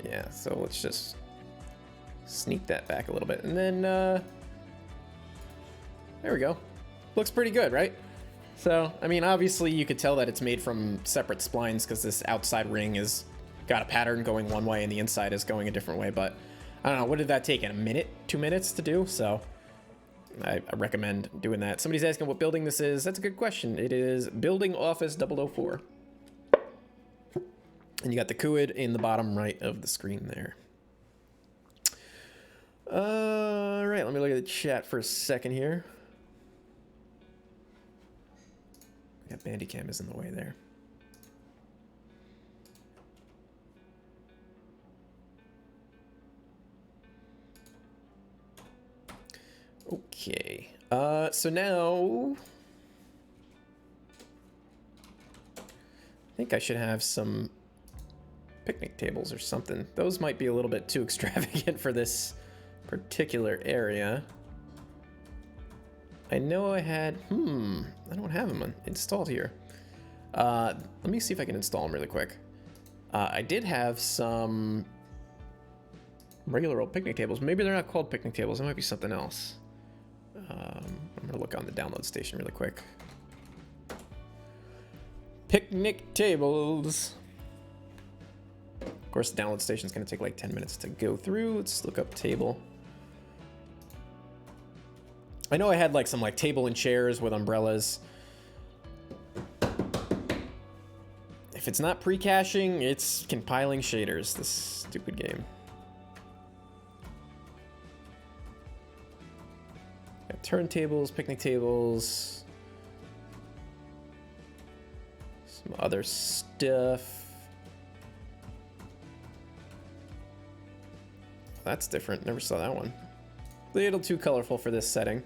Speaker 1: Yeah, so let's just sneak that back a little bit. And then, there we go. Looks pretty good, right? So, I mean, obviously you could tell that it's made from separate splines because this outside ring has got a pattern going one way and the inside is going a different way. But I don't know, what did that take? A minute, 2 minutes to do? So I recommend doing that. Somebody's asking what building this is. That's a good question. It is Building Office 004. And you got the QUID in the bottom right of the screen there. All right, let me look at the chat for a second here. Yeah, Bandicam is in the way there. Okay, so now I think I should have some picnic tables or something. Those might be a little bit too extravagant for this particular area. I know I had, I don't have them installed here. Let me see if I can install them really quick. I did have some regular old picnic tables. Maybe they're not called picnic tables. It might be something else. I'm gonna look on the download station really quick. Picnic tables. Of course, the download station is going to take like 10 minutes to go through. Let's look up table. I know I had like some like table and chairs with umbrellas. If it's not pre-caching, it's compiling shaders, this stupid game. Got turntables, picnic tables, some other stuff. That's different. Never saw that one. A little too colorful for this setting.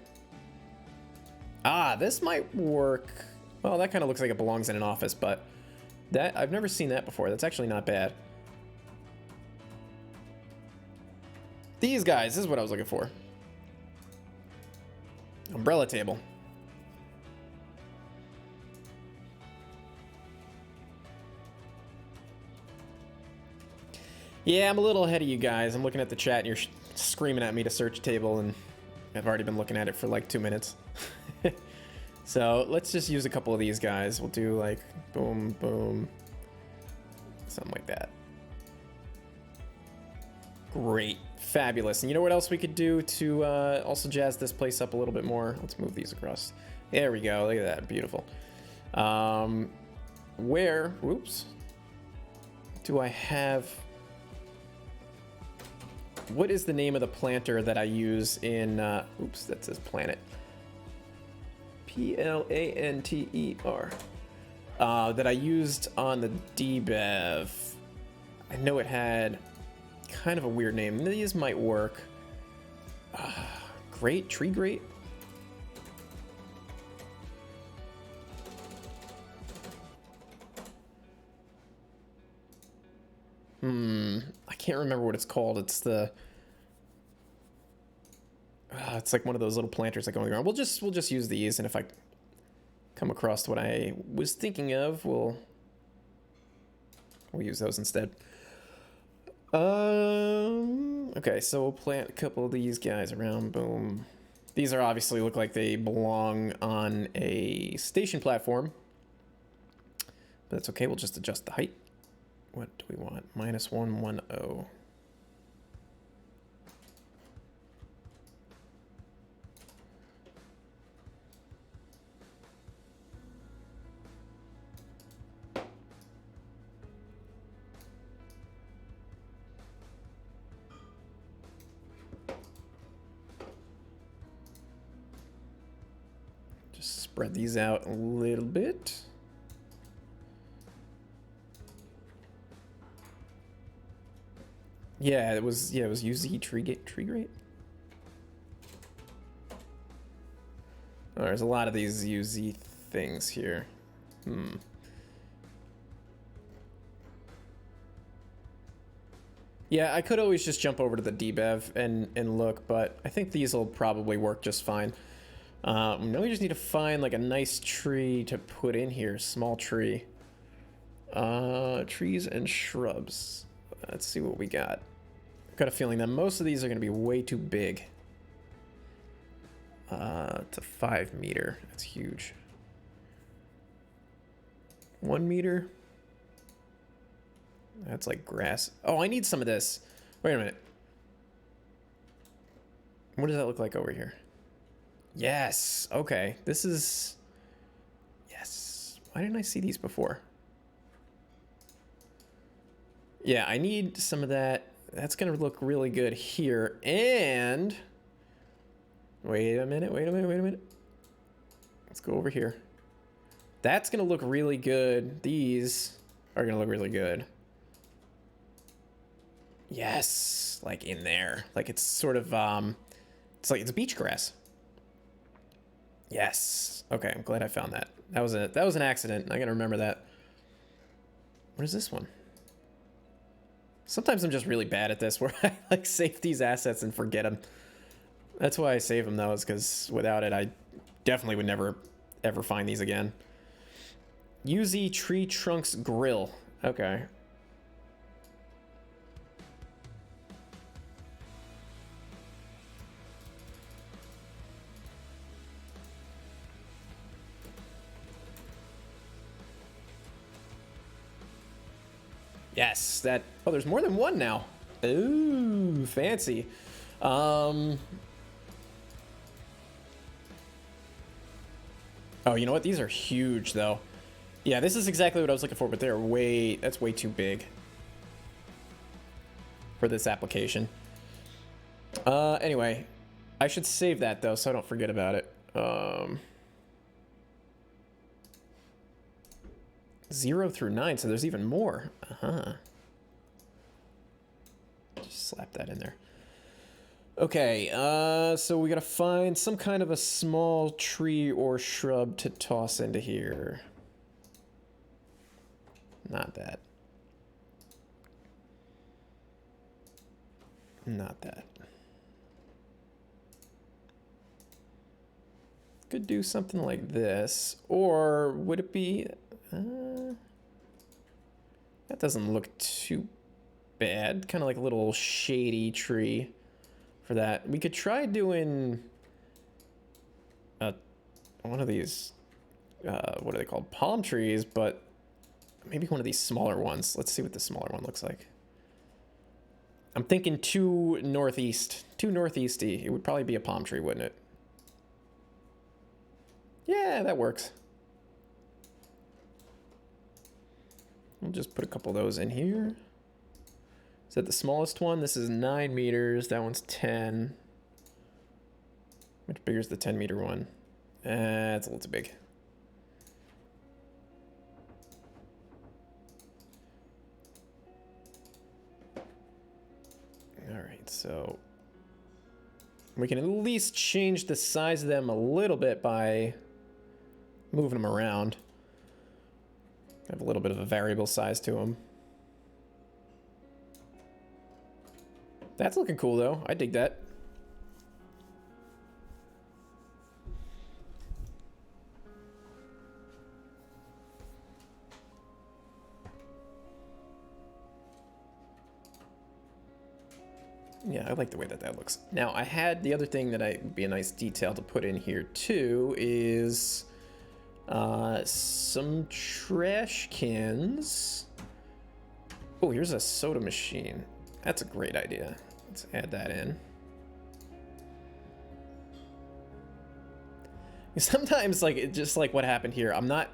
Speaker 1: Ah, this might work. Well, that kind of looks like it belongs in an office, but that I've never seen that before. That's actually not bad. These guys, this is what I was looking for. Umbrella table. Yeah, I'm a little ahead of you guys. I'm looking at the chat and you're screaming at me to search a table, and I've already been looking at it for like 2 minutes. So let's just use a couple of these guys. We'll do like boom, boom, something like that. Great, fabulous. And you know what else we could do to also jazz this place up a little bit more? Let's move these across. There we go. Look at that, beautiful. Where, whoops, do I have? What is the name of the planter that I use in? Oops, that says planet. Planter. That I used on the debev. I know it had kind of a weird name. These might work. Great, tree great. I can't remember what it's called. It's the. It's like one of those little planters that going around. We'll just use these, and if I come across what I was thinking of, we'll use those instead. Okay, so we'll plant a couple of these guys around. Boom. These are obviously look like they belong on a station platform, but that's okay. We'll just adjust the height. What do we want? -110. Just spread these out a little bit. Yeah, it was UZ tree grate. Oh, there's a lot of these UZ things here. Yeah, I could always just jump over to the debev and look, but I think these will probably work just fine. Now we just need to find like a nice tree to put in here, small tree. Trees and shrubs. Let's see what we got. I've got a feeling that most of these are going to be way too big. It's a 5 meter. That's huge. 1 meter. That's like grass. Oh, I need some of this. Wait a minute. What does that look like over here? Yes. Okay. This is... Yes. Why didn't I see these before? Yeah, I need some of that. That's going to look really good here. And... Wait a minute. Let's go over here. That's going to look really good. These are going to look really good. Yes. Like in there. Like it's sort of, it's like it's beach grass. Yes. Okay, I'm glad I found that. That was an accident. I got to remember that. What is this one? Sometimes I'm just really bad at this where I like save these assets and forget them. That's why I save them though, is because without it, I definitely would never ever find these again. UZ Tree Trunks Grill. Okay. Yes, that... Oh, there's more than one now. Ooh, fancy. Oh, you know what? These are huge, though. Yeah, this is exactly what I was looking for, but they're way... That's way too big for this application. Anyway, I should save that, though, so I don't forget about it. 0 through 9, so there's even more. Just slap that in there. Okay, so we gotta find some kind of a small tree or shrub to toss into here. Not that. Not that. Could do something like this, or would it be... that doesn't look too bad. Kind of like a little shady tree for that. We could try doing one of these, what are they called? Palm trees, but maybe one of these smaller ones. Let's see what the smaller one looks like. I'm thinking too northeasty. It would probably be a palm tree, wouldn't it? Yeah, that works. We'll just put a couple of those in here. Is that the smallest one? This is 9 meters. That one's 10. Much bigger is the 10-meter one? It's a little too big. All right, so we can at least change the size of them a little bit by moving them around. Have a little bit of a variable size to them. That's looking cool, though. I dig that. Yeah, I like the way that that looks. Now, I had the other thing that would be a nice detail to put in here, too, is some trash cans. Oh, here's a soda machine. That's a great idea. Let's add that in. Sometimes, like, it's just like what happened here. I'm not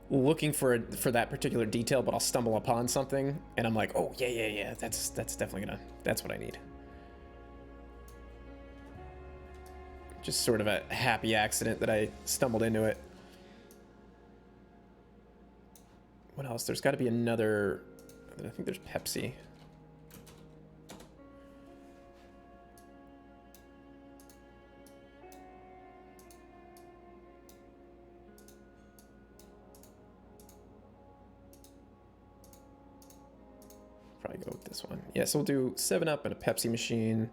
Speaker 1: looking for that particular detail, but I'll stumble upon something, and I'm like, oh, yeah. That's definitely that's what I need. Just sort of a happy accident that I stumbled into it. What else? There's got to be another. I think there's Pepsi. Probably go with this one. Yeah, so we'll do 7-Up and a Pepsi machine.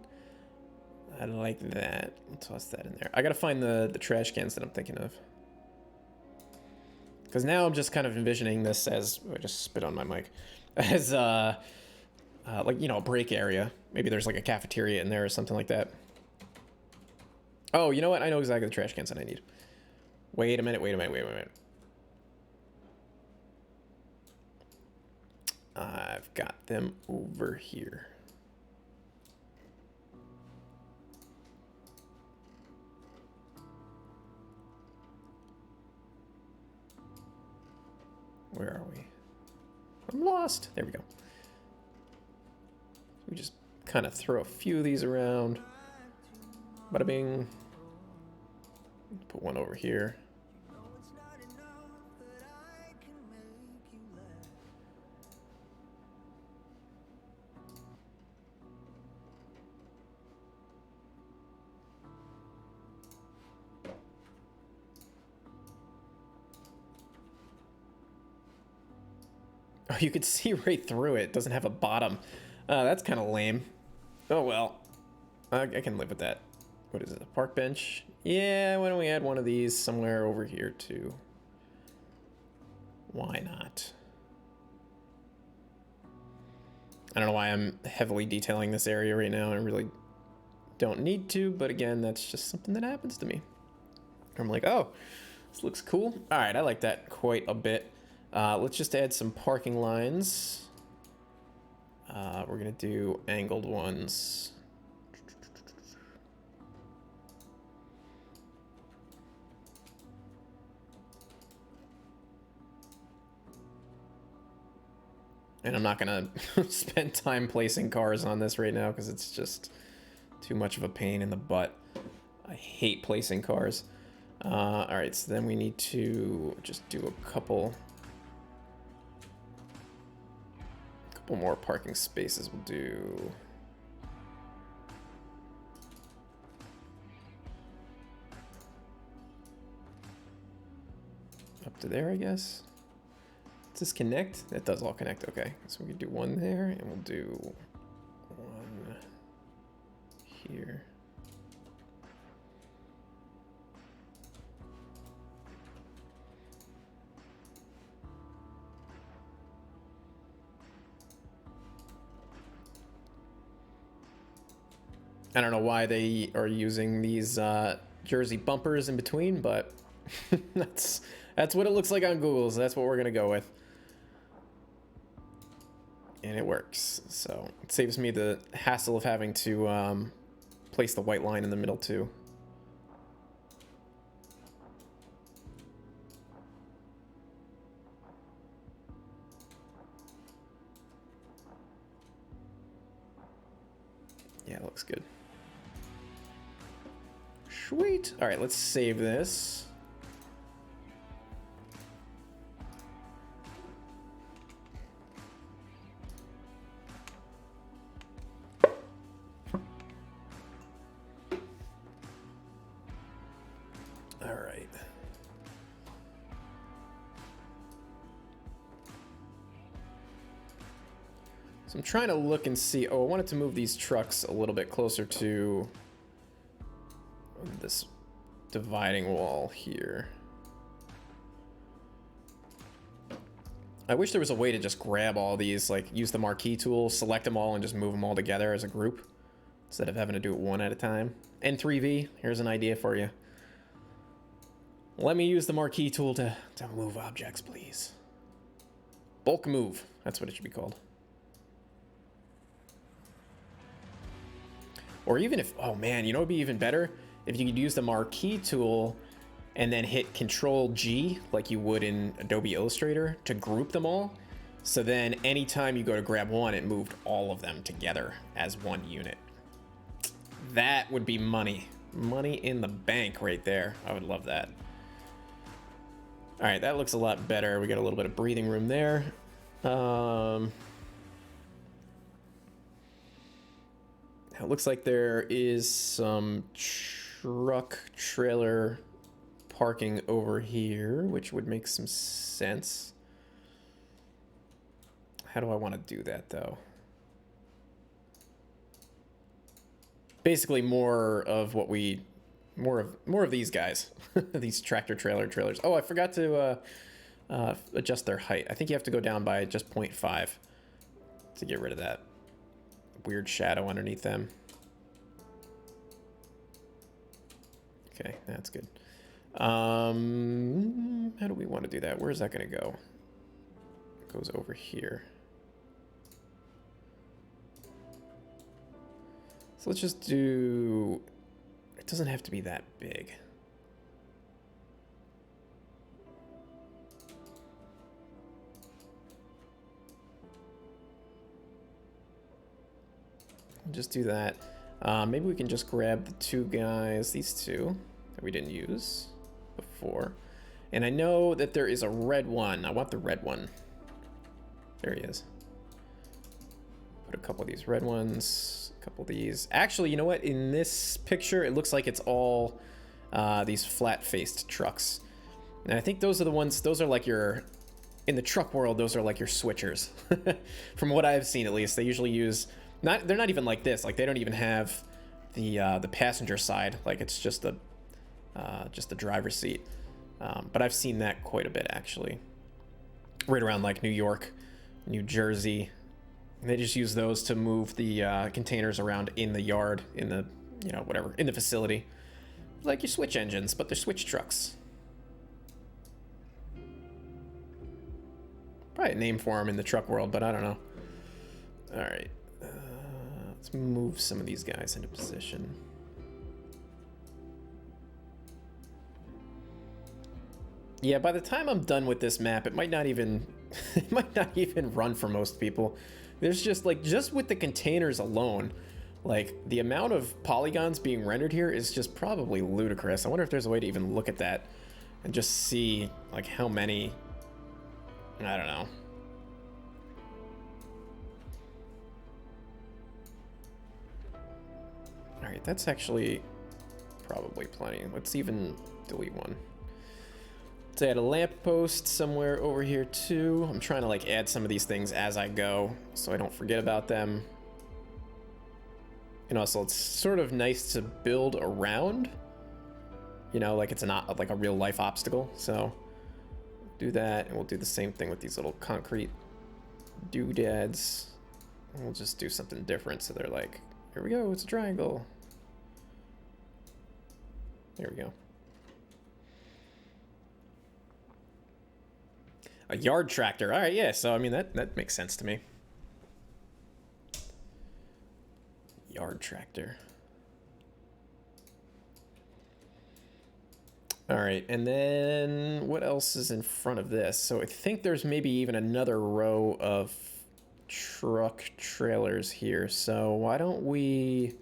Speaker 1: I like that. We'll toss that in there. I gotta find the trash cans that I'm thinking of. Because now I'm just kind of envisioning this as... I just spit on my mic. As, like, you know, a break area. Maybe there's, like, a cafeteria in there or something like that. Oh, you know what? I know exactly the trash cans that I need. Wait a minute. I've got them over here. Where are we? I'm lost. There we go. We just kind of throw a few of these around. Bada bing. Put one over here. Oh, you could see right through it. It doesn't have a bottom. That's kind of lame. Oh, well. I can live with that. What is it? A park bench? Yeah, why don't we add one of these somewhere over here, too? Why not? I don't know why I'm heavily detailing this area right now. I really don't need to, but again, that's just something that happens to me. I'm like, oh, this looks cool. All right, I like that quite a bit. Let's just add some parking lines. We're gonna do angled ones. And I'm not gonna spend time placing cars on this right now because it's just too much of a pain in the butt. I hate placing cars. All right, so then we need to just do a couple more parking spaces. We'll do up to there, I guess. Does this connect? That does all connect. Okay, so we can do one there, and we'll do one here. I don't know why they are using these Jersey bumpers in between, but that's what it looks like on Google, so that's what we're gonna go with. And it works, so it saves me the hassle of having to place the white line in the middle too. Yeah, it looks good. Sweet. All right, let's save this. All right. So I'm trying to look and see. Oh, I wanted to move these trucks a little bit closer to this dividing wall here. I wish there was a way to just grab all these, like use the marquee tool, select them all, and just move them all together as a group instead of having to do it one at a time. N3V, here's an idea for you. Let me use the marquee tool to move objects, please. Bulk move, that's what it should be called. Or even if, oh man, you know what would be even better? If you could use the marquee tool and then hit Control G like you would in Adobe Illustrator to group them all. So then anytime you go to grab one, it moved all of them together as one unit. That would be money. Money in the bank right there. I would love that. All right, that looks a lot better. We got a little bit of breathing room there. It looks like there is some truck trailer parking over here, which would make some sense. How do I want to do that though? Basically more of what we, more of these guys, these tractor trailer trailers. Oh, I forgot to adjust their height. I think you have to go down by just 0.5 to get rid of that weird shadow underneath them. Okay, that's good. How do we want to do that? Where is that going to go? It goes over here. So let's just do, it doesn't have to be that big. Just do that. Maybe we can just grab the two guys, these two that we didn't use before. And I know that there is a red one. I want the red one. There he is. Put a couple of these red ones, a couple of these. Actually, you know what? In this picture, it looks like it's all these flat-faced trucks. And I think those are the ones, those are like your, in the truck world, those are like your switchers. From what I've seen, at least, they usually use, they're not even like this. Like they don't even have the passenger side. Like it's just the driver's seat. But I've seen that quite a bit actually. Right around like New York, New Jersey. And they just use those to move the containers around in the yard, in the, you know, whatever, in the facility. Like your switch engines, but they're switch trucks. Probably a name for them in the truck world, but I don't know. All right. Let's move some of these guys into position. Yeah, by the time I'm done with this map, it might not even it might not even run for most people. There's just like, just with the containers alone, like the amount of polygons being rendered here is just probably ludicrous. I wonder if there's a way to even look at that and just see like how many, I don't know. All right, that's actually probably plenty. Let's even delete one. Let's add a lamppost somewhere over here too. I'm trying to like add some of these things as I go so I don't forget about them. And also it's sort of nice to build around, you know, like it's not like a real life obstacle. So do that, and we'll do the same thing with these little concrete doodads. We'll just do something different so they're like, here we go, it's a triangle. There we go. A yard tractor. All right, yeah. So I mean that makes sense to me. Yard tractor. All right, and then what else is in front of this? So I think there's maybe even another row of truck trailers here. So why don't we...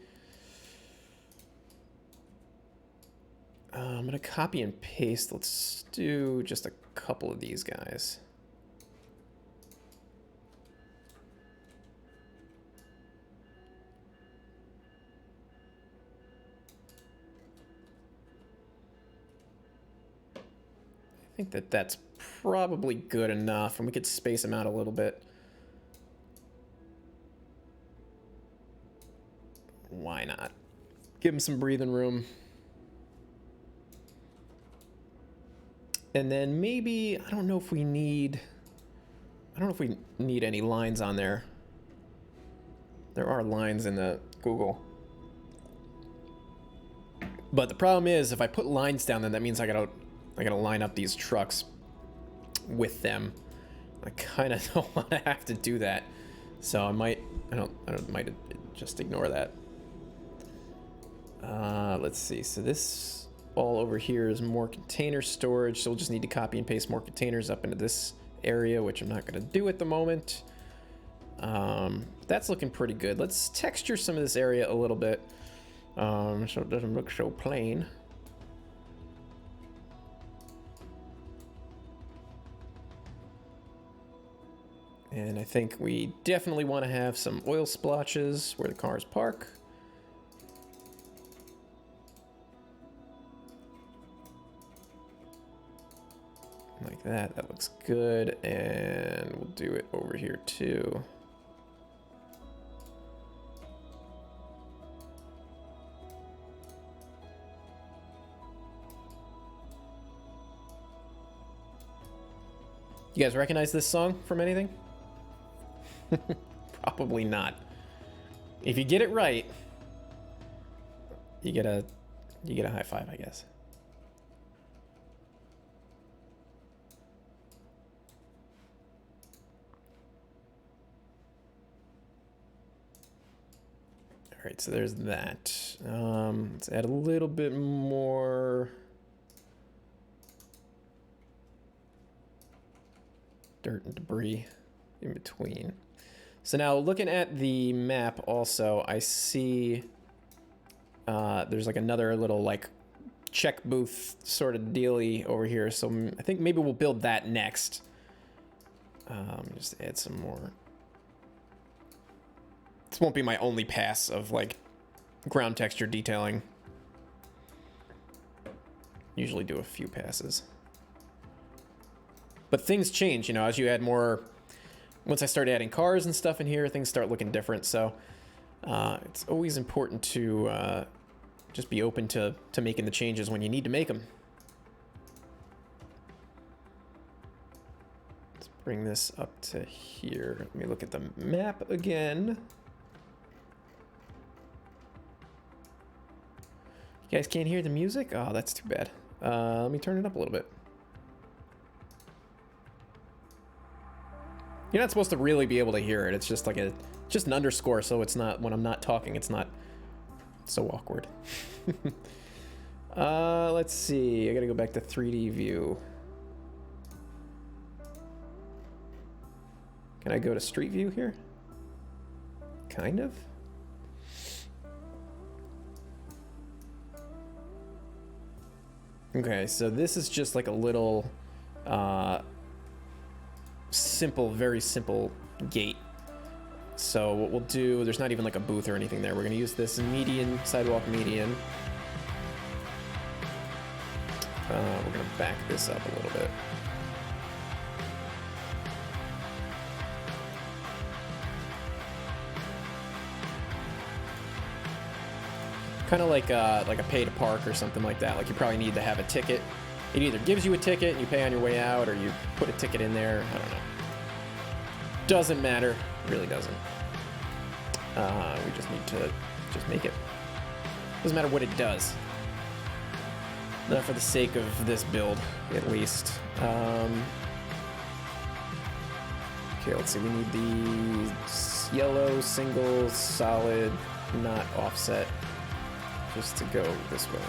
Speaker 1: I'm gonna copy and paste. Let's do just a couple of these guys. I think that that's probably good enough, and we could space them out a little bit. Why not? Give them some breathing room. And then maybe, I don't know if we need any lines on there. There are lines in the Google. But the problem is, if I put lines down, then that means I gotta line up these trucks with them. I kind of don't want to have to do that. So I might just ignore that. Let's see. So this all over here is more container storage. So we'll just need to copy and paste more containers up into this area, which I'm not going to do at the moment. That's looking pretty good. Let's texture some of this area a little bit, so it doesn't look so plain. And I think we definitely want to have some oil splotches where the cars park. Like that. That looks good. And we'll do it over here too. You guys recognize this song from anything? Probably not. If you get it right, you get a high five, I guess. All right, so there's that. Let's add a little bit more dirt and debris in between. So now looking at the map also, I see there's like another little like check booth sort of dealy over here. So I think maybe we'll build that next. Just add some more. This won't be my only pass of like ground texture detailing. Usually do a few passes. But things change, you know, as you add more. Once I start adding cars and stuff in here, things start looking different. So it's always important to just be open to making the changes when you need to make them. Let's bring this up to here. Let me look at the map again. You guys can't hear the music? Oh, that's too bad. Let me turn it up a little bit. You're not supposed to really be able to hear it. It's just like just an underscore, so it's not, when I'm not talking, it's not so awkward. Let's see. I gotta go back to 3D view. Can I go to street view here? Kind of. Okay, so this is just like a little simple, very simple gate. So what we'll do, there's not even like a booth or anything there. We're gonna use this median, sidewalk median. We're gonna back this up a little bit. Kind of like a pay to park or something like that. Like you probably need to have a ticket. It either gives you a ticket and you pay on your way out, or you put a ticket in there. I don't know. Doesn't matter. Really doesn't. We just need to just make it. Doesn't matter what it does. Not for the sake of this build, at least. Okay, let's see. We need the yellow, single, solid, not offset, just to go this way.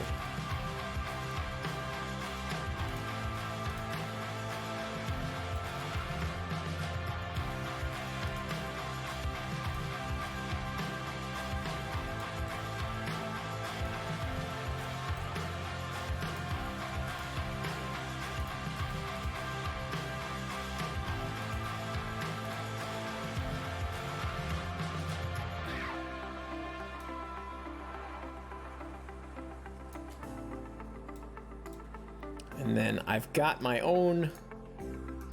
Speaker 1: And then I've got my own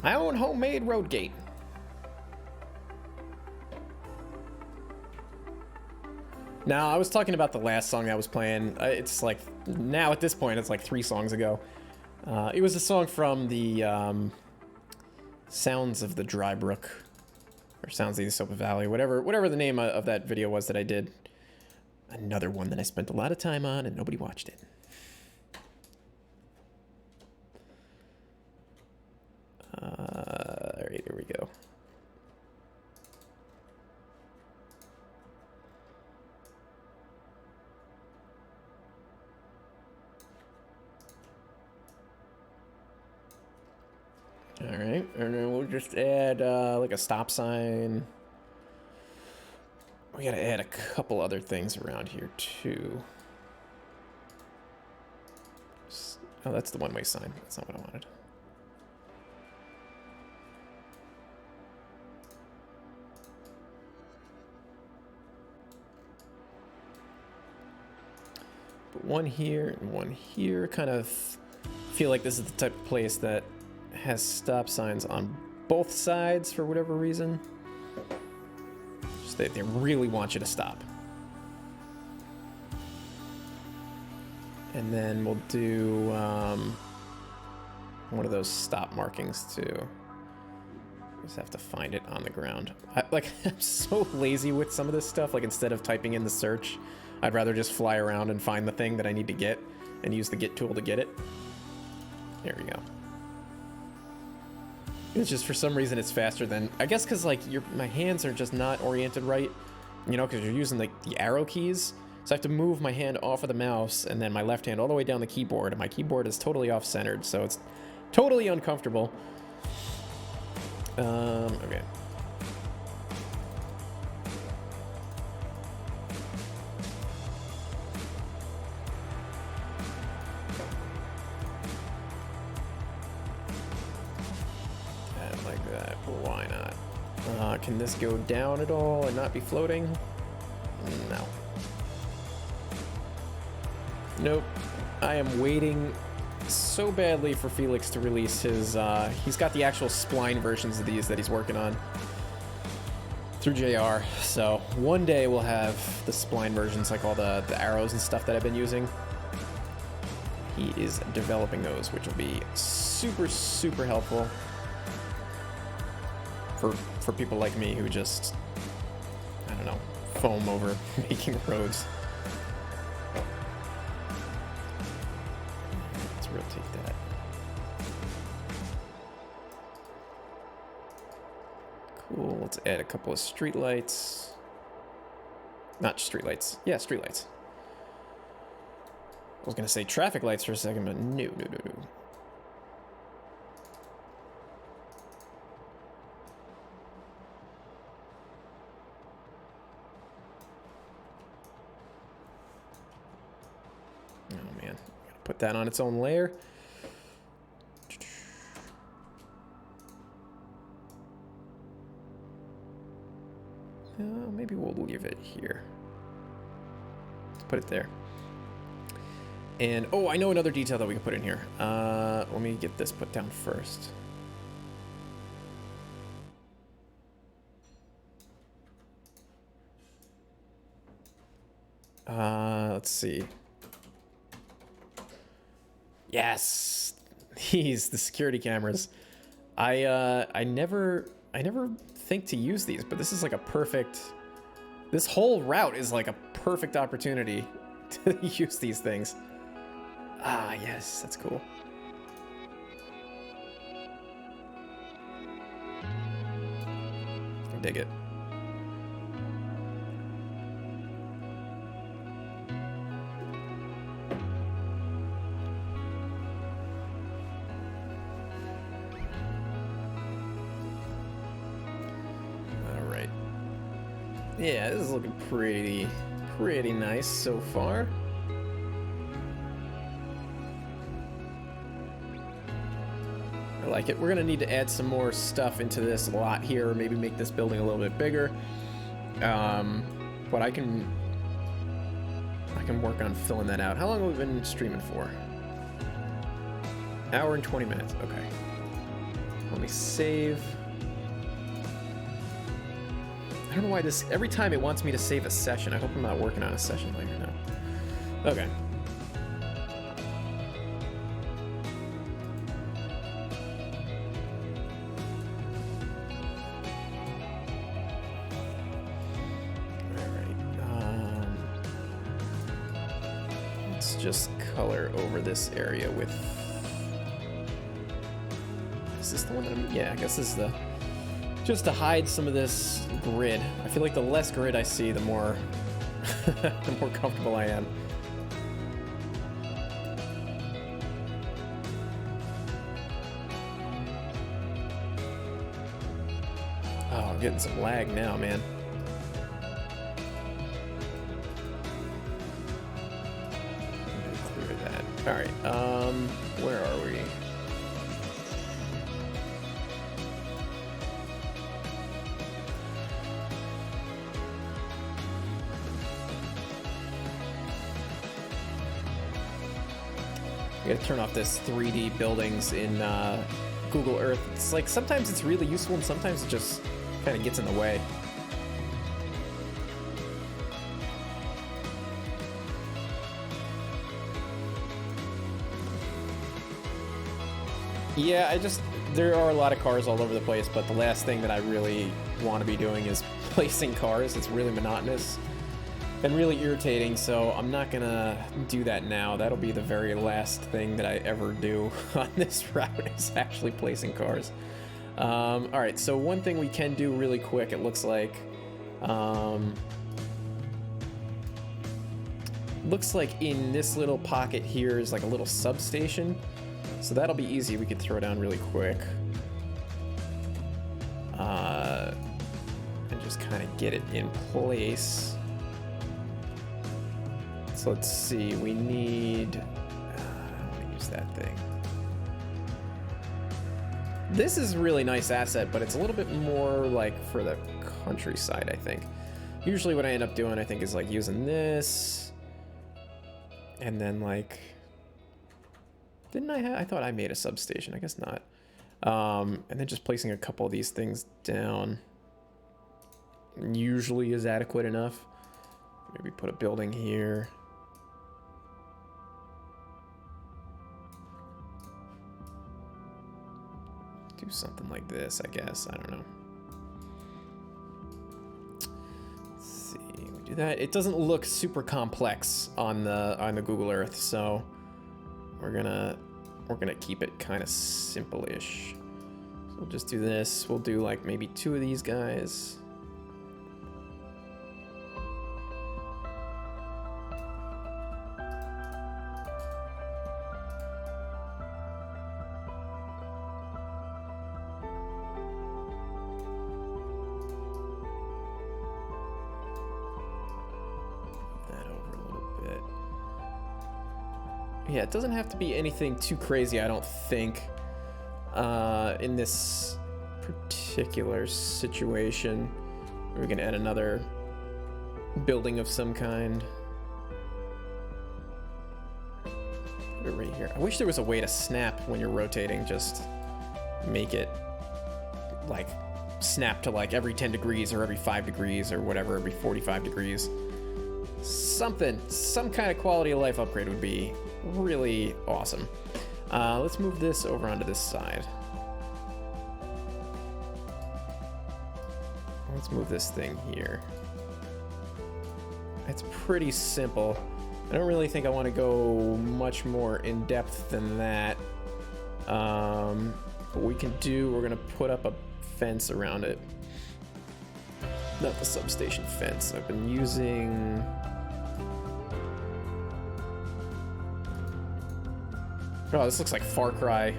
Speaker 1: homemade road gate. Now, I was talking about the last song I was playing. It's like, now at this point, it's like 3 songs ago. It was a song from the Sounds of the Dry Brook, or Sounds of the Sopa Valley, whatever the name of that video was that I did. Another one that I spent a lot of time on and nobody watched it. All right, here we go. All right, and then we'll just add like a stop sign. We gotta add a couple other things around here too. Oh, that's the one-way sign. That's not what I wanted. But one here and one here. Kind of feel like this is the type of place that has stop signs on both sides for whatever reason. Just they really want you to stop. And then we'll do one of those stop markings too. Just have to find it on the ground. I'm so lazy with some of this stuff. Like, instead of typing in the search, I'd rather just fly around and find the thing that I need to get and use the get tool to get it. There we go. It's just, for some reason, it's faster than, I guess, because like my hands are just not oriented right, you know, because you're using like the arrow keys. So I have to move my hand off of the mouse and then my left hand all the way down the keyboard, and my keyboard is totally off-centered, so it's totally uncomfortable. Okay. Like that. Why not? Can this go down at all and not be floating? No. Nope. I am waiting so badly for Felix to release his, he's got the actual spline versions of these that he's working on through JR. So one day we'll have the spline versions, like all the arrows and stuff that I've been using. He is developing those, which will be super, super helpful for people like me who just, I don't know, foam over making roads. Let's rotate that. Cool, let's add a couple of street lights. Not street lights. Yeah, street lights. I was gonna say traffic lights for a second, but no. Oh man, gotta put that on its own layer. Maybe we'll leave it here. Let's put it there. And, oh, I know another detail that we can put in here. Let me get this put down first. Let's see. Yes! These, the security cameras. I never think to use these, but this is like a perfect... This whole route is like a perfect opportunity to use these things. Ah, yes, that's cool. I dig it. All right. Yeah, this is looking pretty nice so far. I like it. We're gonna need to add some more stuff into this lot here, or maybe make this building a little bit bigger. But I can work on filling that out. How long have we been streaming for? Hour and 20 minutes. Okay. Let me save. I don't know why this, every time it wants me to save a session. I hope I'm not working on a session later now. Okay. Just color over this area with, is this the one that I'm, yeah, I guess this is the, just to hide some of this grid. I feel like the less grid I see, the more the more comfortable I am. Oh, I'm getting some lag now, man. All right, where are we? I gotta turn off this 3D buildings in Google Earth. It's like sometimes it's really useful and sometimes it just kind of gets in the way. Yeah, there are a lot of cars all over the place, but the last thing that I really want to be doing is placing cars. It's really monotonous and really irritating, so I'm not gonna do that now. That'll be the very last thing that I ever do on this route, is actually placing cars. All right, so one thing we can do really quick, it looks like in this little pocket here is like a little substation. So that'll be easy. We could throw down really quick. And just kind of get it in place. So let's see, we need, I want to use that thing. This is a really nice asset, but it's a little bit more like for the countryside, I think. Usually what I end up doing, I think, is like using this. And then like, didn't I thought I made a substation, I guess not. And then just placing a couple of these things down usually is adequate enough. Maybe put a building here. Do something like this, I guess. I don't know. Let's see, we do that. It doesn't look super complex on the Google Earth, so we're gonna keep it kind of simple-ish. So we'll just do this. We'll do like maybe 2 of these guys. Yeah, it doesn't have to be anything too crazy, I don't think, in this particular situation. We're gonna add another building of some kind. Put it right here. I wish there was a way to snap when you're rotating, just make it like snap to like every 10 degrees or every 5 degrees or whatever, every 45 degrees. Some kind of quality of life upgrade would be really awesome. Let's move this over onto this side. Let's move this thing here. It's pretty simple. I don't really think I want to go much more in depth than that. What we can do, we're gonna put up a fence around it. Not the substation fence. I've been using... Oh, this looks like Far Cry.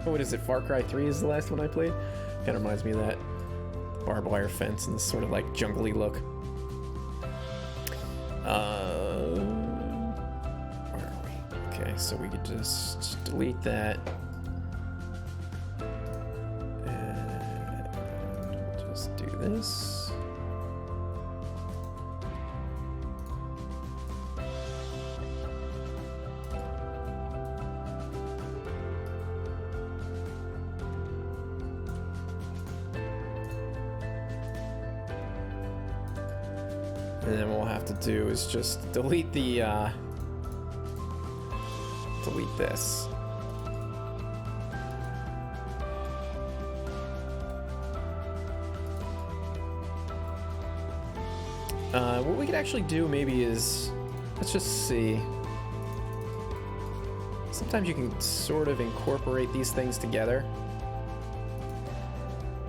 Speaker 1: What is it? Far Cry 3 is the last one I played? Kind of reminds me of that. Barbed wire fence and this sort of like jungly look. Where are we? Okay, so we could just delete that. And we'll just do this. And then what we'll have to do is just delete the, delete this. What we could actually do maybe is, let's just see. Sometimes you can sort of incorporate these things together.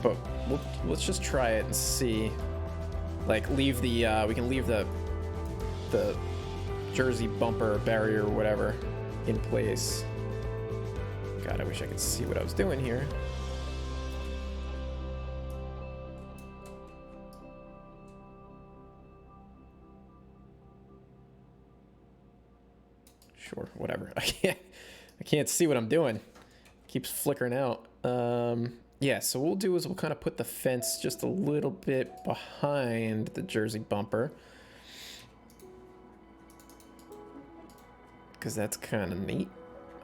Speaker 1: But let's just try it and see. Like leave the we can leave the jersey bumper barrier or whatever in place. God, I wish I could see what I was doing here. Sure, whatever. I can't see what I'm doing. It keeps flickering out. Yeah, so what we'll do is we'll kind of put the fence just a little bit behind the jersey bumper. Because that's kind of neat.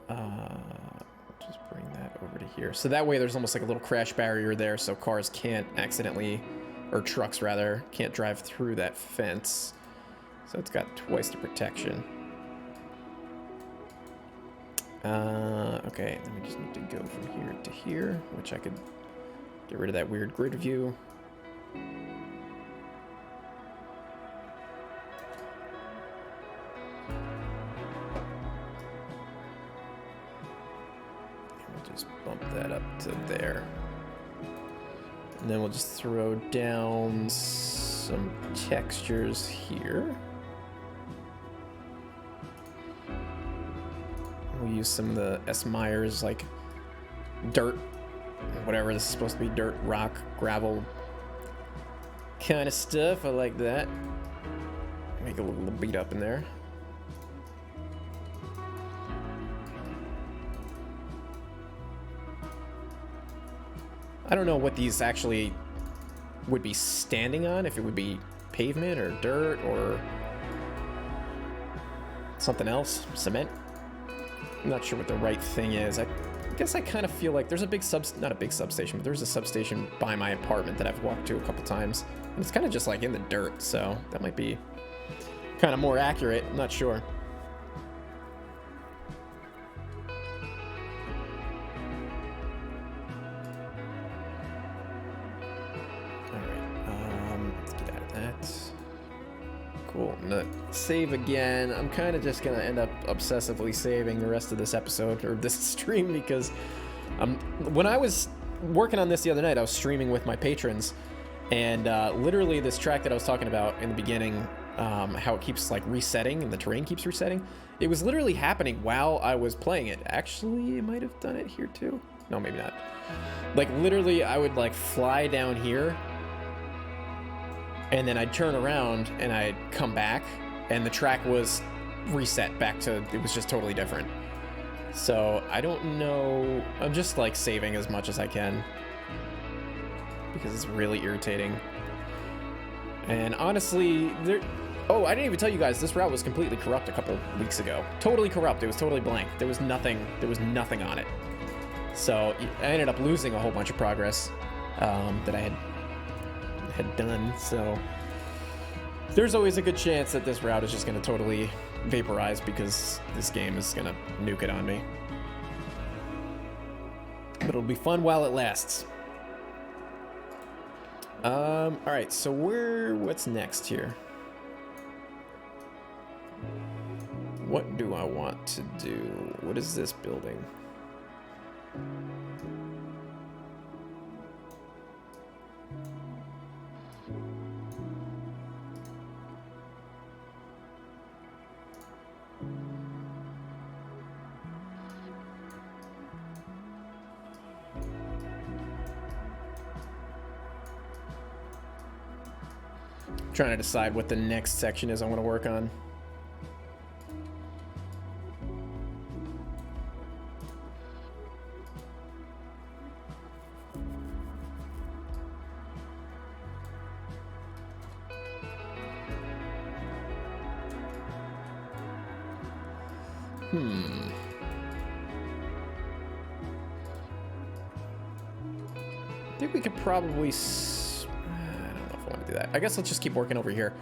Speaker 1: Just bring that over to here. So that way there's almost like a little crash barrier there so cars can't accidentally, or trucks rather, can't drive through that fence. So it's got twice the protection. Okay, then we just need to go from here to here, which I could get rid of that weird grid view. We'll just bump that up to there. And then we'll just throw down some textures here. We'll use some of the S. Myers, like dirt, whatever this is supposed to be, dirt, rock, gravel kind of stuff. I like that. Make a little beat up in there. I don't know what these actually would be standing on, if it would be pavement or dirt or something else, cement. I'm not sure what the right thing is. I guess I kind of feel like there's a big not a big substation, but there's a substation by my apartment that I've walked to a couple times. And it's kind of just like in the dirt, so that might be kind of more accurate. I'm not sure. Let's get out of that. Cool. I'm gonna save again. I'm kind of just gonna end up obsessively saving the rest of this episode or this stream because when I was working on this the other night, I was streaming with my patrons, and literally this track that I was talking about in the beginning, how it keeps like resetting and the terrain keeps resetting. It was literally happening while I was playing it. Actually, it might have done it here too. No, maybe not. Like literally, I would like fly down here. And then I'd turn around and I'd come back and the track was reset back to, it was just totally different. So I don't know, I'm just like saving as much as I can because it's really irritating. And honestly, oh, I didn't even tell you guys, this route was completely corrupt a couple weeks ago. Totally corrupt, it was totally blank. There was nothing on it. So I ended up losing a whole bunch of progress that I had done, so there's always a good chance that this route is just going to totally vaporize because this game is going to nuke it on me. But it'll be fun while it lasts. Alright, so what's next here? what do I want to do? What is this building? Trying to decide what the next section is I want to work on. I think we could probably... I don't know if I want to do that. I guess let's just keep working over here.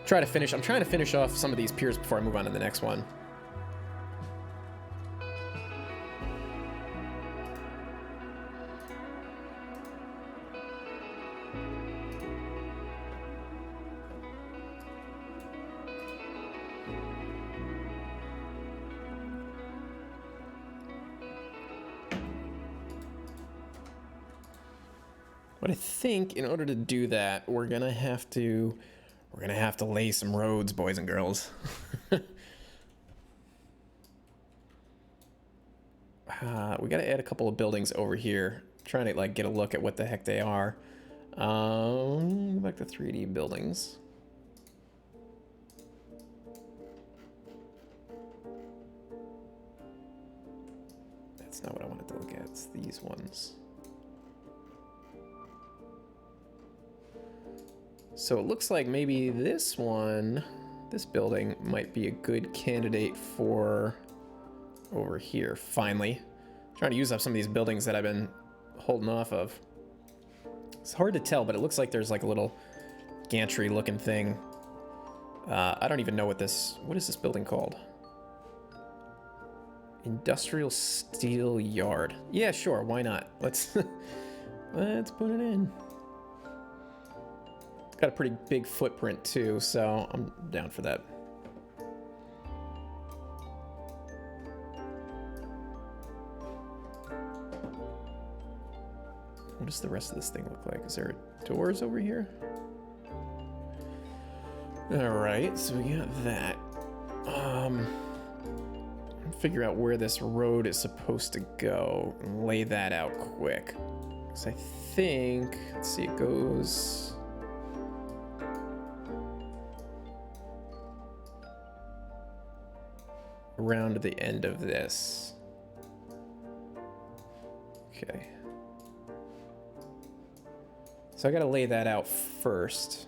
Speaker 1: Try to finish... I'm trying to finish off some of these piers before I move on to the next one. But I think in order to do that, we're gonna have to lay some roads, boys and girls. We gotta add a couple of buildings over here. I'm trying to like get a look at what the heck they are. Back to 3D buildings. That's not what I wanted to look at. It's these ones. So it looks like maybe this one, this building might be a good candidate for over here, finally. I'm trying to use up some of these buildings that I've been holding off of. It's hard to tell, but it looks like there's like a little gantry looking thing. I don't even know what is this building called? Industrial Steel Yard. Yeah, sure, why not? Let's put it in. Got a pretty big footprint too, so I'm down for that. What does the rest of this thing look like? Is there doors over here? All right, so we got that. Figure out where this road is supposed to go and lay that out quick. Because I think, let's see, it goes around the end of this. Okay. So I gotta lay that out first.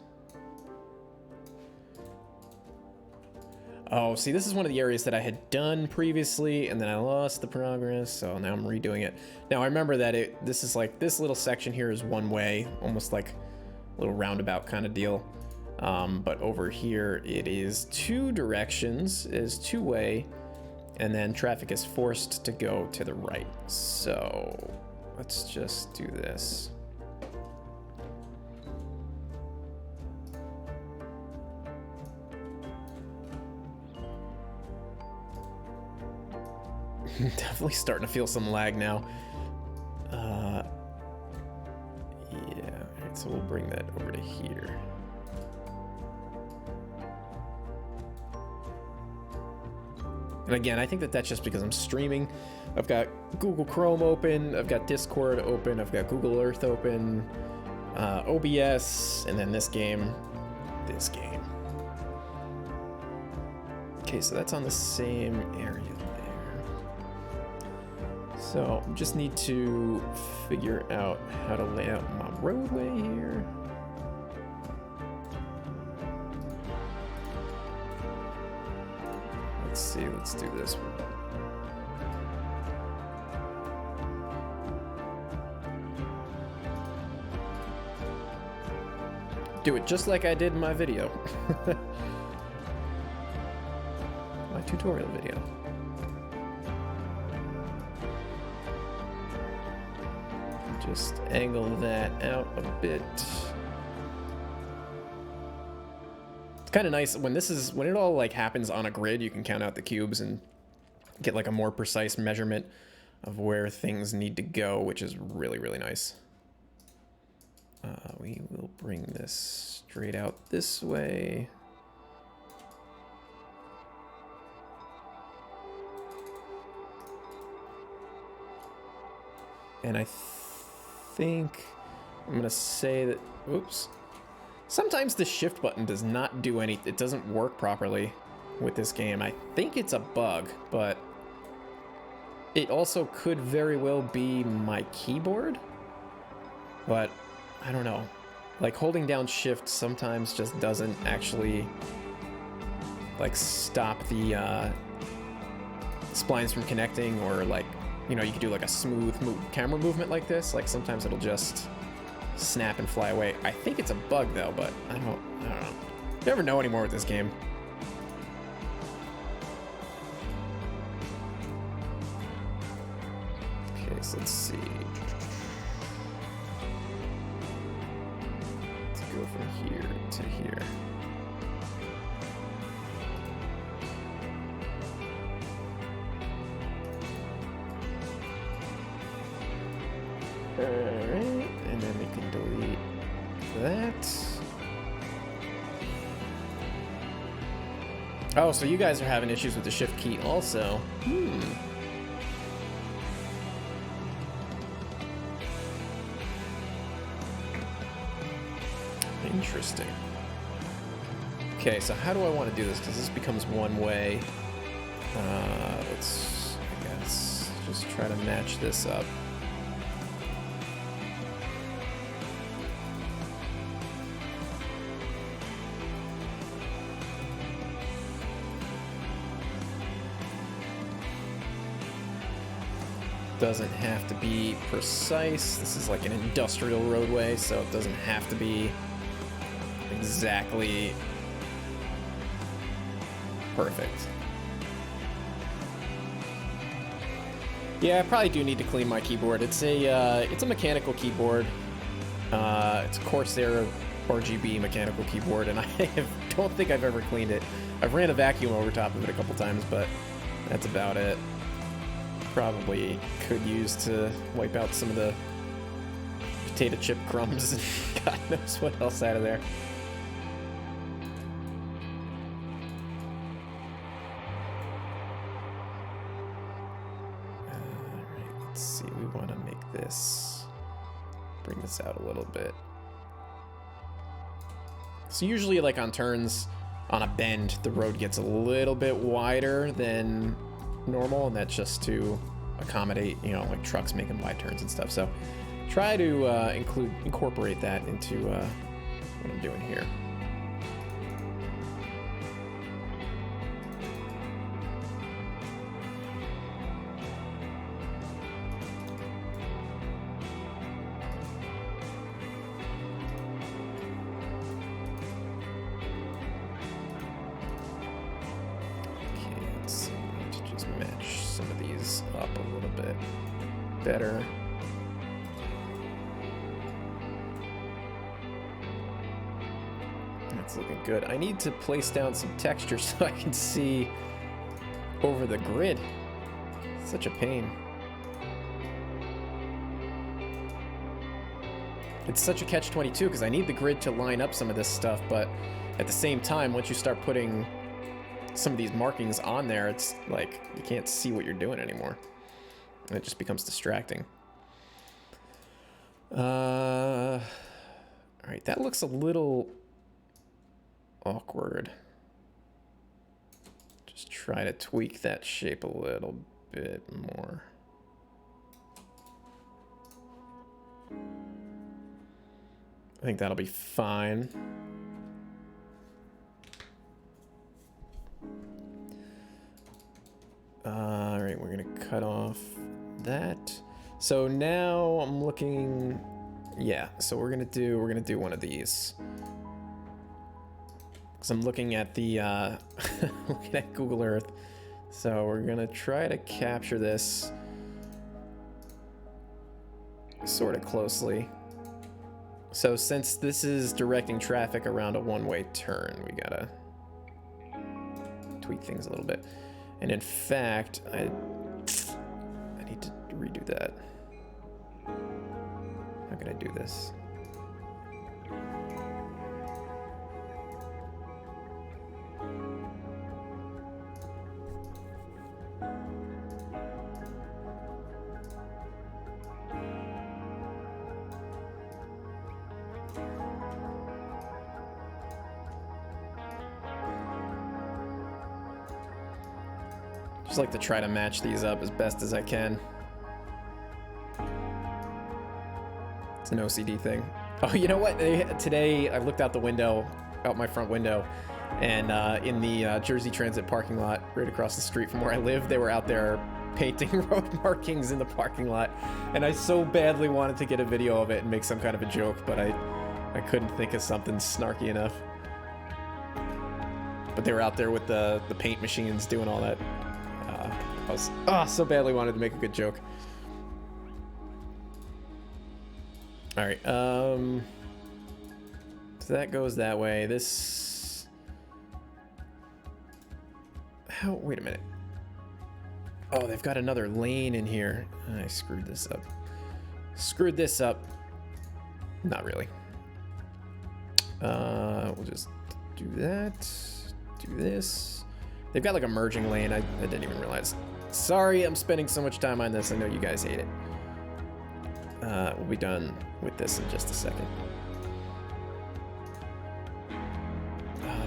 Speaker 1: Oh, see, this is one of the areas that I had done previously, and then I lost the progress, so now I'm redoing it. Now, I remember that this is like, this little section here is one way, almost like a little roundabout kind of deal. But over here, it is two directions, it is two-way, and then traffic is forced to go to the right. So let's just do this. Definitely starting to feel some lag now. Yeah, all right, so we'll bring that over to here. And again, I think that that's just because I'm streaming. I've got Google Chrome open, I've got Discord open, I've got Google Earth open, OBS, and then this game. Okay, so that's on the same area there. So just need to figure out how to lay out my roadway here. Let's see, let's do this one. Do it just like I did in my video. My tutorial video. Just angle that out a bit. It's kind of nice when when it all like happens on a grid. You can count out the cubes and get like a more precise measurement of where things need to go, which is really, really nice. We will bring this straight out this way. And I think I'm going to say that, oops. Sometimes the shift button does not do it doesn't work properly with this game. I think it's a bug, but it also could very well be my keyboard. But I don't know. Like holding down shift sometimes just doesn't actually like stop the splines from connecting, or like, you know, you could do like a smooth camera movement like this. Like sometimes it'll just snap and fly away. I think it's a bug though, but I don't know. You never know anymore with this game. Okay, so let's see. Let's go from here to here. Alright, and then we can delete that. Oh, so you guys are having issues with the shift key also. Interesting. Okay, so how do I want to do this? Because this becomes one way. Let's, I guess, just try to match this up. Doesn't have to be precise. This is like an industrial roadway, so it doesn't have to be exactly perfect. Yeah, I probably do need to clean my keyboard. It's a mechanical keyboard. It's a Corsair RGB mechanical keyboard, and I don't think I've ever cleaned it. I've ran a vacuum over top of it a couple times, but that's about it. Probably could use to wipe out some of the potato chip crumbs and God knows what else out of there. Alright, let's see. We want to make this, bring this out a little bit. So usually like on turns, on a bend, the road gets a little bit wider than normal, and that's just to accommodate, you know, like trucks making wide turns and stuff. So try to incorporate that into what I'm doing here. Up a little bit better. That's looking good. I need to place down some texture so I can see over the grid. It's such a pain. It's such a catch-22 because I need the grid to line up some of this stuff, but at the same time, once you start putting some of these markings on there, it's like you can't see what you're doing anymore. And it just becomes distracting. All right, that looks a little awkward. Just try to tweak that shape a little bit more. I think that'll be fine. All right, we're gonna cut off that. So now I'm looking, yeah. So we're gonna do one of these. Cause I'm looking at the looking at Google Earth. So we're gonna try to capture this sort of closely. So since this is directing traffic around a one-way turn, we gotta tweak things a little bit. And in fact, I need to redo that. How can I do this? Just like to try to match these up as best as I can. It's an OCD thing. Oh, you know what? Today I looked out the window, out my front window, and in the Jersey Transit parking lot right across the street from where I live, they were out there painting road markings in the parking lot, and I so badly wanted to get a video of it and make some kind of a joke, but I couldn't think of something snarky enough. But they were out there with the paint machines doing all that. I was so badly wanted to make a good joke. All right, so that goes that way. This, wait a minute. Oh, they've got another lane in here. I screwed this up. Screwed this up. Not really. We'll just do that. Do this. They've got like a merging lane. I didn't even realize. Sorry, I'm spending so much time on this. I know you guys hate it. We'll be done with this in just a second.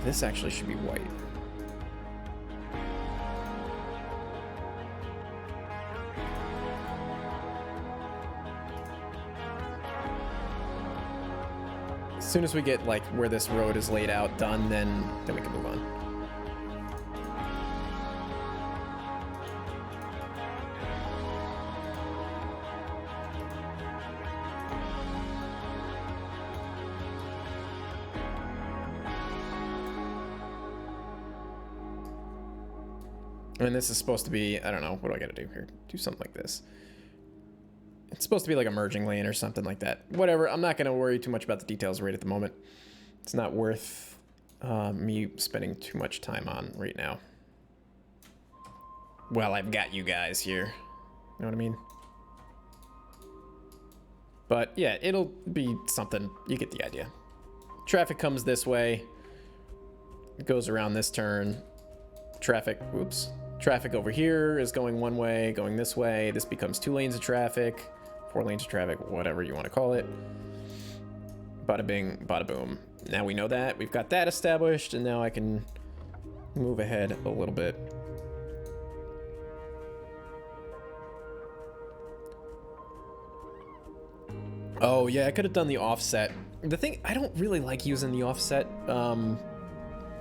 Speaker 1: This actually should be white. As soon as we get like where this road is laid out done, then we can move on. And this is supposed to be, I don't know, what do I gotta do here? Do something like this. It's supposed to be like a merging lane or something like that. Whatever, I'm not gonna worry too much about the details right at the moment. It's not worth me spending too much time on right now. Well, I've got you guys here. You know what I mean? But yeah, it'll be something. You get the idea. Traffic comes this way. It goes around this turn. Traffic, whoops. Traffic over here is going one way, going this way. This becomes 2 lanes of traffic, 4 lanes of traffic, whatever you want to call it. Bada bing, bada boom. Now we know that. We've got that established, and now I can move ahead a little bit. Oh, yeah, I could have done the offset. The thing, I don't really like using the offset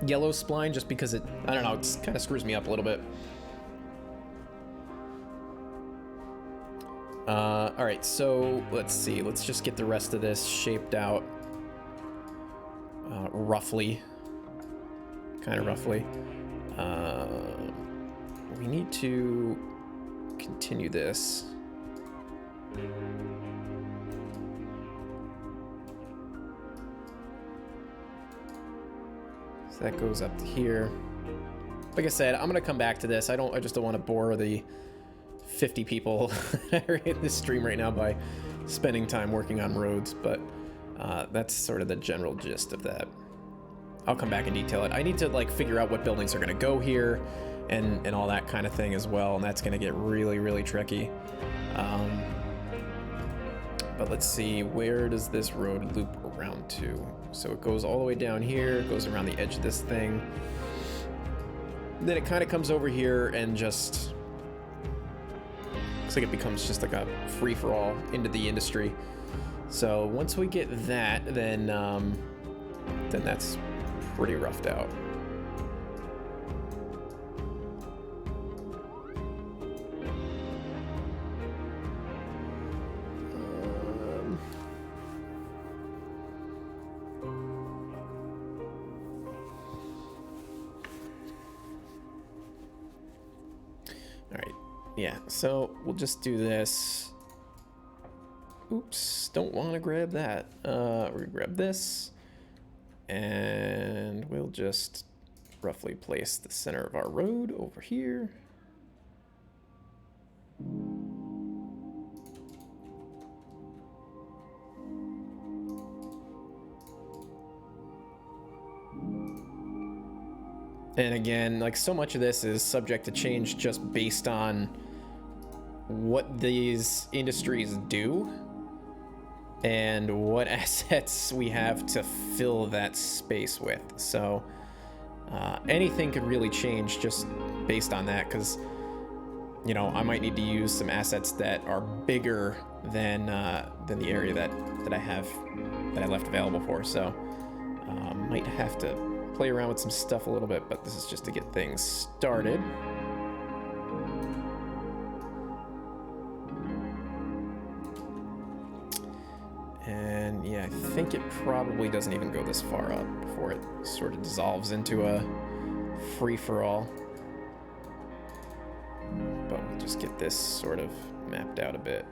Speaker 1: yellow spline just because it, I don't know, it kind of screws me up a little bit. All right, so let's see. Let's just get the rest of this shaped out roughly, kind of roughly. We need to continue this. So that goes up to here. Like I said, I'm gonna come back to this. I just don't want to bore the 50 people that are in this stream right now by spending time working on roads, but that's sort of the general gist of that. I'll come back and detail it. I need to like figure out what buildings are gonna go here and all that kind of thing as well, and that's gonna get really, really tricky. But let's see, where does this road loop around to? So it goes all the way down here, goes around the edge of this thing. Then it kind of comes over here and just looks like it becomes just like a free-for-all into the industry. So once we get that, then that's pretty roughed out. Yeah, so we'll just do this. Oops, don't want to grab that. We're gonna grab this, and we'll just roughly place the center of our road over here. And again, like, so much of this is subject to change just based on what these industries do and what assets we have to fill that space with. So anything could really change just based on that, because, you know, I might need to use some assets that are bigger than the area that I left available for. So might have to play around with some stuff a little bit, but this is just to get things started. And yeah, I think it probably doesn't even go this far up before it sort of dissolves into a free-for-all. But we'll just get this sort of mapped out a bit.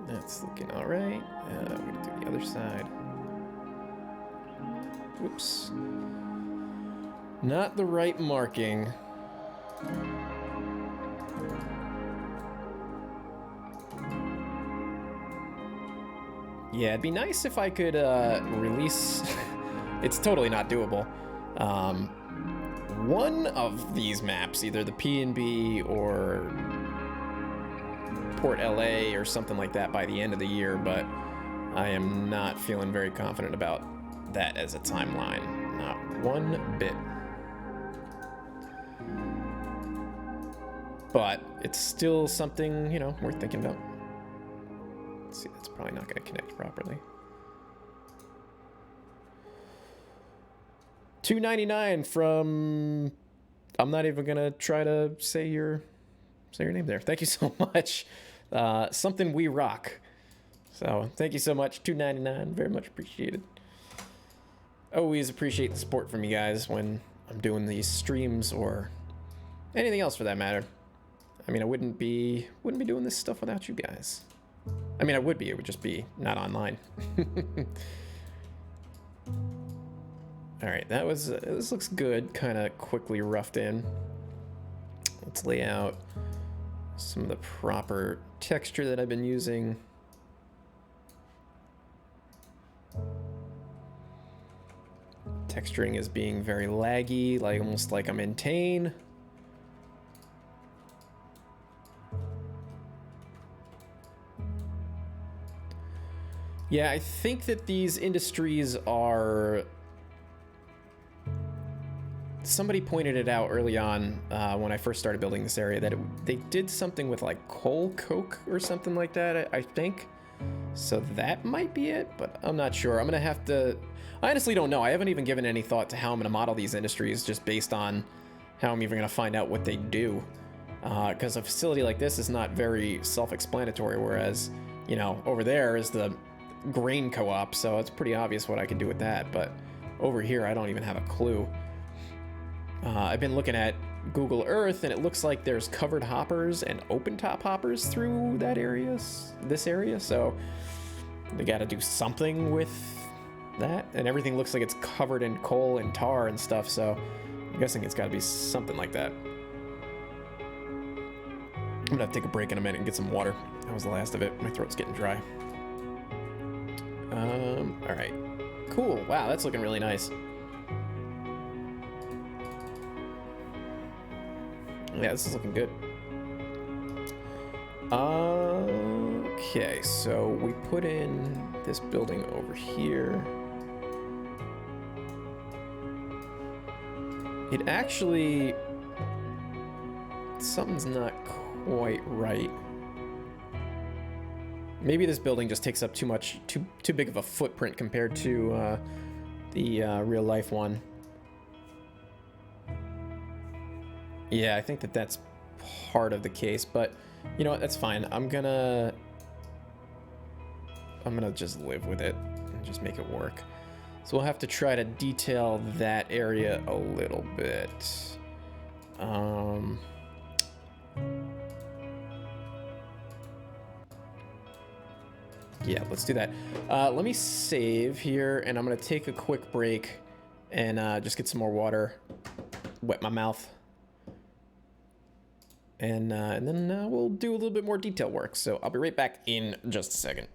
Speaker 1: That's looking all right. We're gonna do the other side. Oops. Not the right marking. Yeah, it'd be nice if I could release... It's totally not doable. One of these maps, either the P&B or Port LA or something like that by the end of the year, but I am not feeling very confident about that as a timeline. Not one bit. But it's still something, you know, worth thinking about. Let's see, that's probably not going to connect properly. $2.99 from... I'm not even going to try to say your name there. Thank you so much. Something we rock. So thank you so much. $2.99, very much appreciated. Always appreciate the support from you guys when I'm doing these streams or anything else for that matter. I mean, I wouldn't be doing this stuff without you guys. I mean, I would be. It would just be not online. All right, that was this looks good. Kind of quickly roughed in. Let's lay out some of the proper texture that I've been using. Texturing is being very laggy, like almost like I'm in Tane. Yeah, I think that these industries are... Somebody pointed it out early on when I first started building this area that they did something with like coal coke or something like that, I think. So that might be it, but I'm not sure. I'm gonna have to... I honestly don't know. I haven't even given any thought to how I'm gonna model these industries just based on how I'm even gonna find out what they do. Because a facility like this is not very self-explanatory, whereas, you know, over there is the grain co-op, so it's pretty obvious what I can do with that. But over here, I don't even have a clue. I've been looking at Google Earth, and it looks like there's covered hoppers and open top hoppers through that area, this area, so they got to do something with that. And everything looks like it's covered in coal and tar and stuff, so I'm guessing it's got to be something like that. I'm gonna have to take a break in a minute and get some water. That was the last of it. My throat's getting dry. All right, cool. Wow, that's looking really nice. Yeah, this is looking good. Okay, so we put in this building over here. It actually... Something's not quite right. Maybe this building just takes up too big of a footprint compared to the real life one. Yeah, I think that that's part of the case, but you know what? That's fine. I'm gonna just live with it and just make it work. So we'll have to try to detail that area a little bit. Yeah, let's do that. Let me save here, and I'm gonna take a quick break and just get some more water, wet my mouth, and then we'll do a little bit more detail work. So I'll be right back in just a second.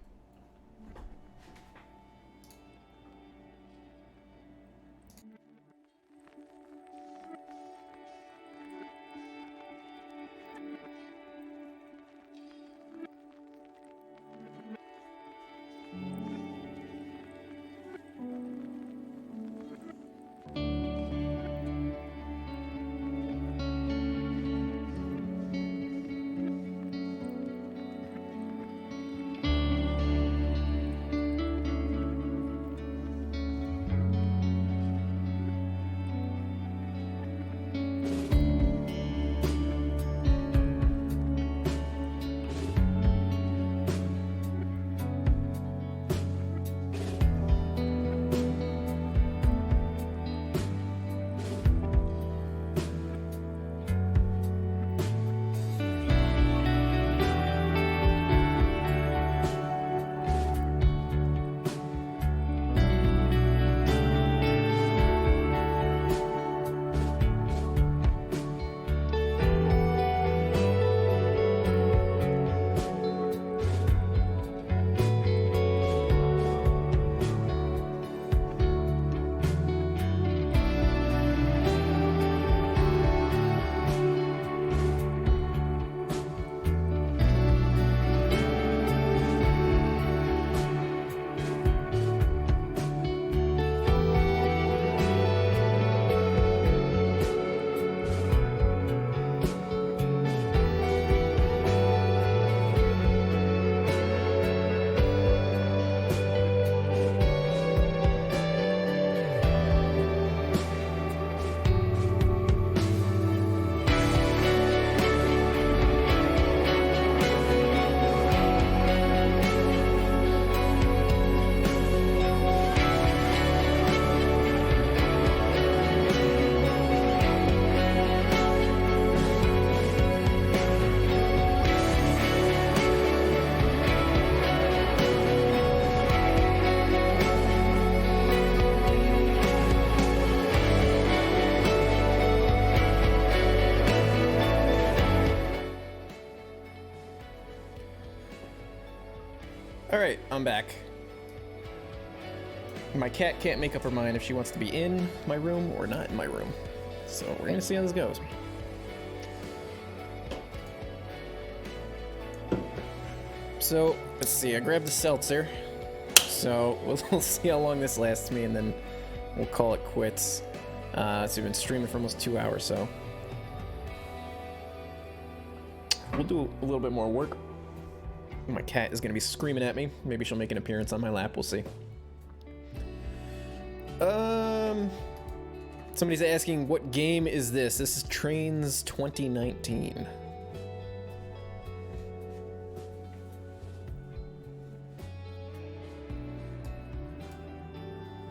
Speaker 1: All right, I'm back. My cat can't make up her mind if she wants to be in my room or not in my room. So we're gonna see how this goes. So let's see, I grabbed the seltzer. So we'll see how long this lasts me, and then we'll call it quits. So we've been streaming for almost 2 hours, so we'll do a little bit more work. My cat is gonna be screaming at me. Maybe she'll make an appearance on my lap. We'll see. Somebody's asking, what game is this? This is Trains 2019.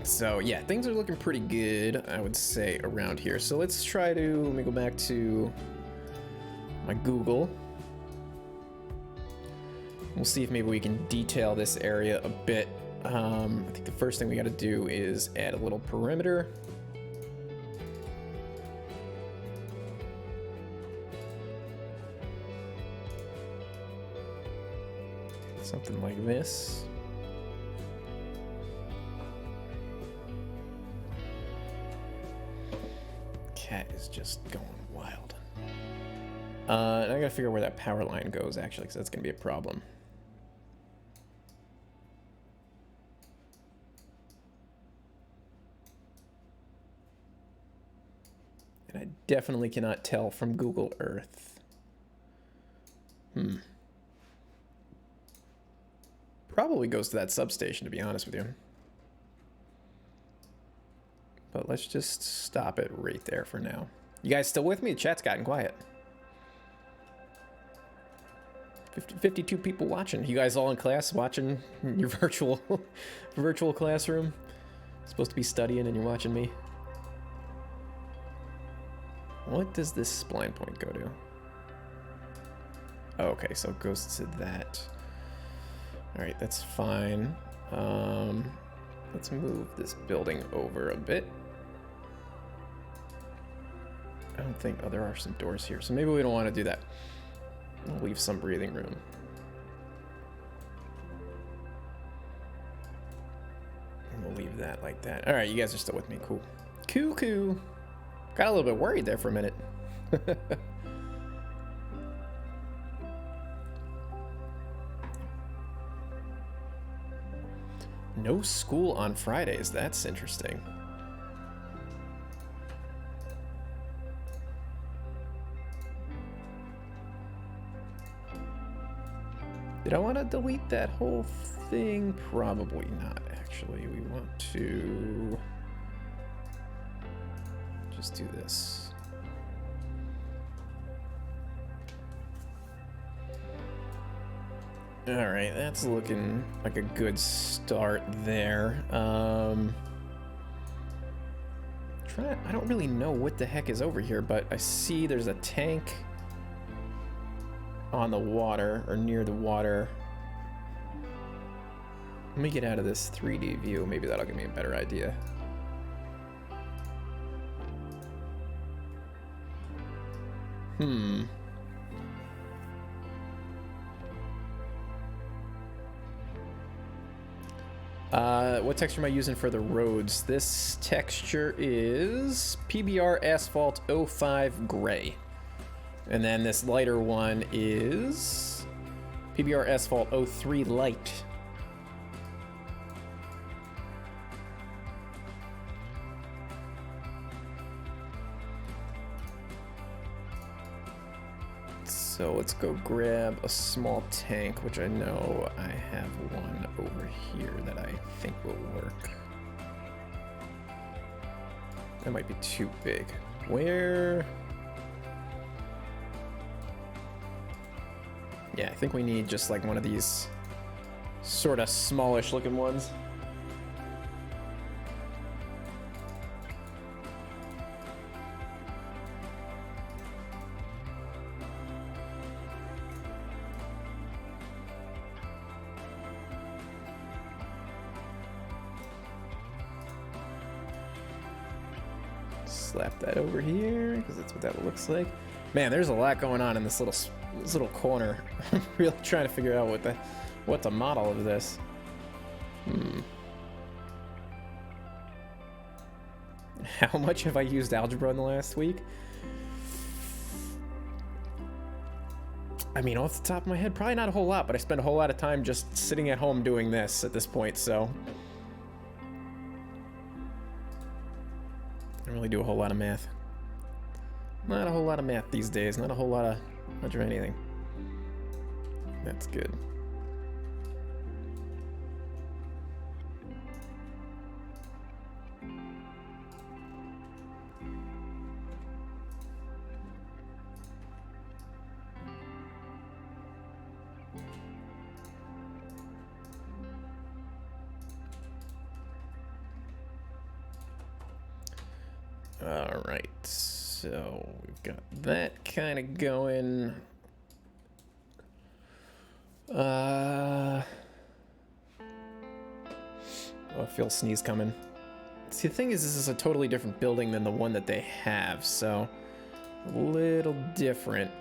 Speaker 1: So yeah, things are looking pretty good, I would say, around here. So let's try to, let me go back to my Google. We'll see if maybe we can detail this area a bit. I think the first thing we got to do is add a little perimeter. Something like this. Cat is just going wild. And I gotta figure out where that power line goes, actually, because that's gonna be a problem. And I definitely cannot tell from Google Earth. Probably goes to that substation, to be honest with you. But let's just stop it right there for now. You guys still with me? The chat's gotten quiet. 52 people watching. You guys all in class watching your virtual classroom? Supposed to be studying and you're watching me. What does this spline point go to? Oh, okay, so it goes to that. All right, that's fine. Let's move this building over a bit. I don't think, oh, there are some doors here, so maybe we don't want to do that. We'll leave some breathing room. And we'll leave that like that. All right, you guys are still with me, cool. Cool. Got a little bit worried there for a minute. No school on Fridays. That's interesting. Did I want to delete that whole thing? Probably not, actually. We want to just do this. All right, that's looking like a good start there. I don't really know what the heck is over here, but I see there's a tank on the water, or near the water. Let me get out of this 3D view. Maybe that'll give me a better idea. What texture am I using for the roads? This texture is PBR Asphalt 05 Gray. And then this lighter one is PBR Asphalt 03 Light. So let's go grab a small tank, which I know I have one over here that I think will work. That might be too big. Where? Yeah, I think we need just like one of these sort of smallish looking ones. Slap that over here, because that's what that looks like. Man, there's a lot going on in this little corner. I'm really trying to figure out what the model of this. How much have I used algebra in the last week? I mean, off the top of my head, probably not a whole lot, but I spend a whole lot of time just sitting at home doing this at this point, so I don't really do a whole lot of math. Not a whole lot of math these days. Not a whole lot of much of anything. That's good. All right, so we've got that kind of going. Oh, I feel a sneeze coming. See, the thing is, this is a totally different building than the one that they have, so a little different.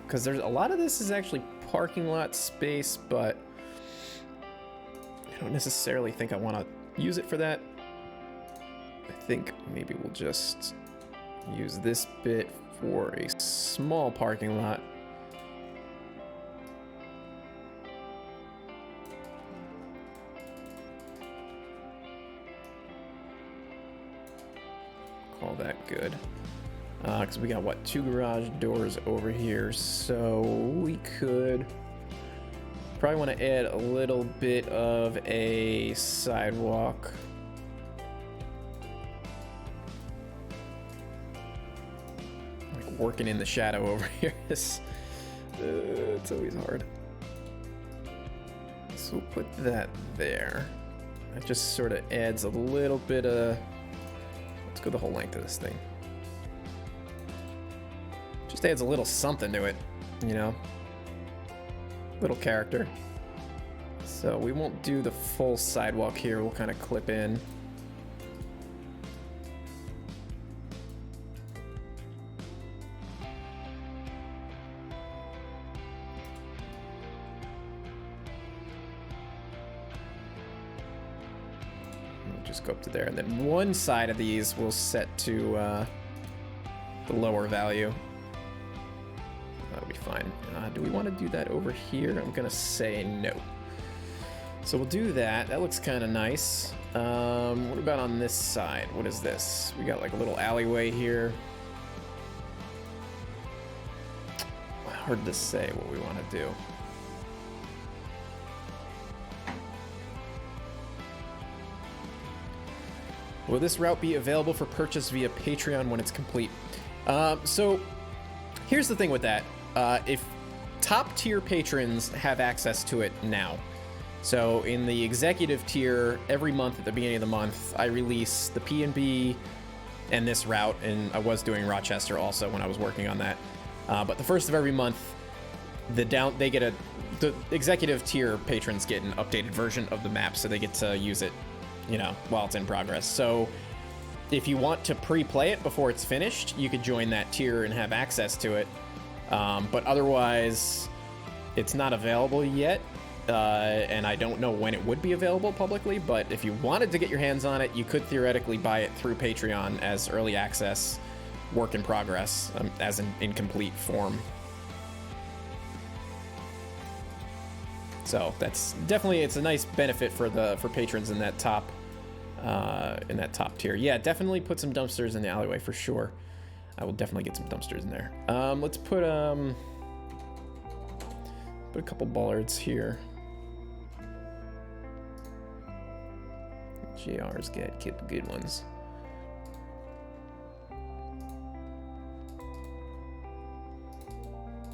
Speaker 1: Because there's a lot of this is actually parking lot space, but I don't necessarily think I want to use it for that. I think maybe we'll just use this bit for a small parking lot. Call that good. Because we got, what, 2 garage doors over here, so we could probably want to add a little bit of a sidewalk working in the shadow over here. It's always hard. So we'll put that there. That just sort of adds a little bit of... Let's go the whole length of this thing. Just adds a little something to it, you know? Little character. So we won't do the full sidewalk here. We'll kind of clip in. Just go up to there, and then one side of these we'll set to the lower value. That'll be fine. Do we want to do that over here? I'm gonna say no. So we'll do that. That looks kind of nice. What about on this side? What is this? We got like a little alleyway here. Hard to say what we want to do. Will this route be available for purchase via Patreon when it's complete? So here's the thing with that. If top tier patrons have access to it now. So in the executive tier, every month at the beginning of the month, I release the P&B and this route, and I was doing Rochester also when I was working on that. But the first of every month, the executive tier patrons get an updated version of the map, so they get to use it, you know, while it's in progress. So if you want to pre-play it before it's finished, you could join that tier and have access to it. But otherwise, it's not available yet. And I don't know when it would be available publicly, but if you wanted to get your hands on it, you could theoretically buy it through Patreon as early access, work in progress, as an incomplete form. So that's definitely, it's a nice benefit for patrons in that top tier. Yeah, definitely put some dumpsters in the alleyway for sure. I will definitely get some dumpsters in there. Let's put a couple bollards here. JR's get good ones.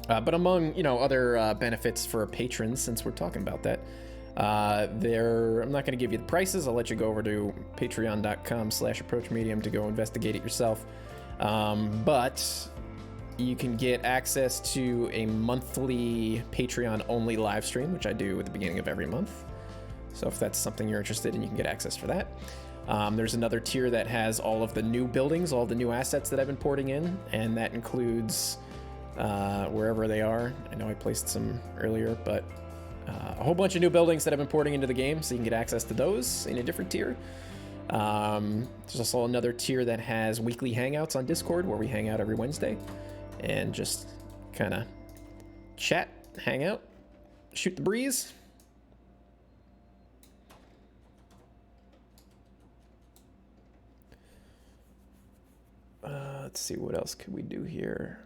Speaker 1: But among, you know, other benefits for patrons, since we're talking about that, I'm not going to give you the prices. I'll let you go over to patreon.com/approachmedium to go investigate it yourself. But you can get access to a monthly Patreon-only live stream, which I do at the beginning of every month. So if that's something you're interested in, you can get access for that. There's another tier that has all of the new buildings, all the new assets that I've been porting in, and that includes wherever they are. I know I placed some earlier, but a whole bunch of new buildings that I've been porting into the game, so you can get access to those in a different tier. There's also another tier that has weekly hangouts on Discord where we hang out every Wednesday and just kind of chat, hang out, shoot the breeze. Let's see, what else could we do here?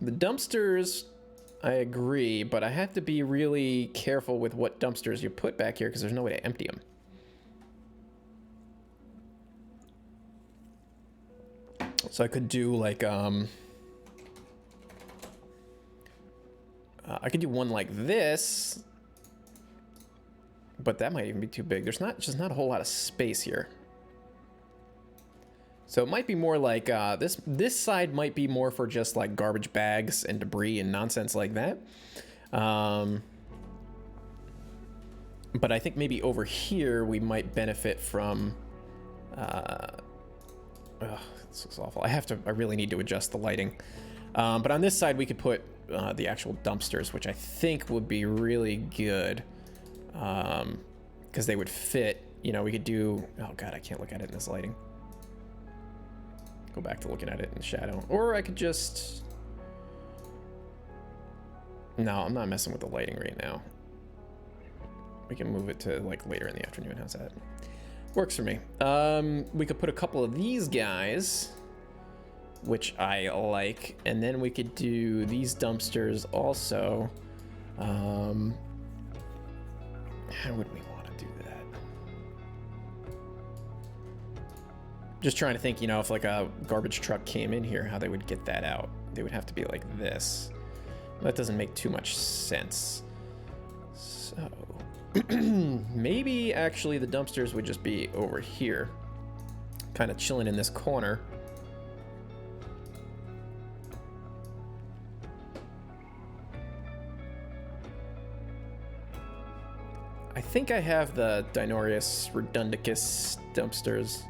Speaker 1: The dumpsters, I agree, but I have to be really careful with what dumpsters you put back here because there's no way to empty them. So I could do like, I could do one like this, but that might even be too big. There's just not a whole lot of space here. So it might be more like, this side might be more for just like garbage bags and debris and nonsense like that. But I think maybe over here we might benefit from, this looks awful. I really need to adjust the lighting. But on this side we could put the actual dumpsters, which I think would be really good. Because they would fit, you know, we could do, oh God, I can't look at it in this lighting. Go back to looking at it in the shadow. Or I could just... No, I'm not messing with the lighting right now. We can move it to like later in the afternoon. How's that? Works for me. We could put a couple of these guys, which I like, and then we could do these dumpsters also. How would we want to do that? Just trying to think, you know, if like a garbage truck came in here, how they would get that out. They would have to be like this. That doesn't make too much sense. So maybe actually the dumpsters would just be over here, kind of chilling in this corner. I think I have the Dinorius Redundicus dumpsters.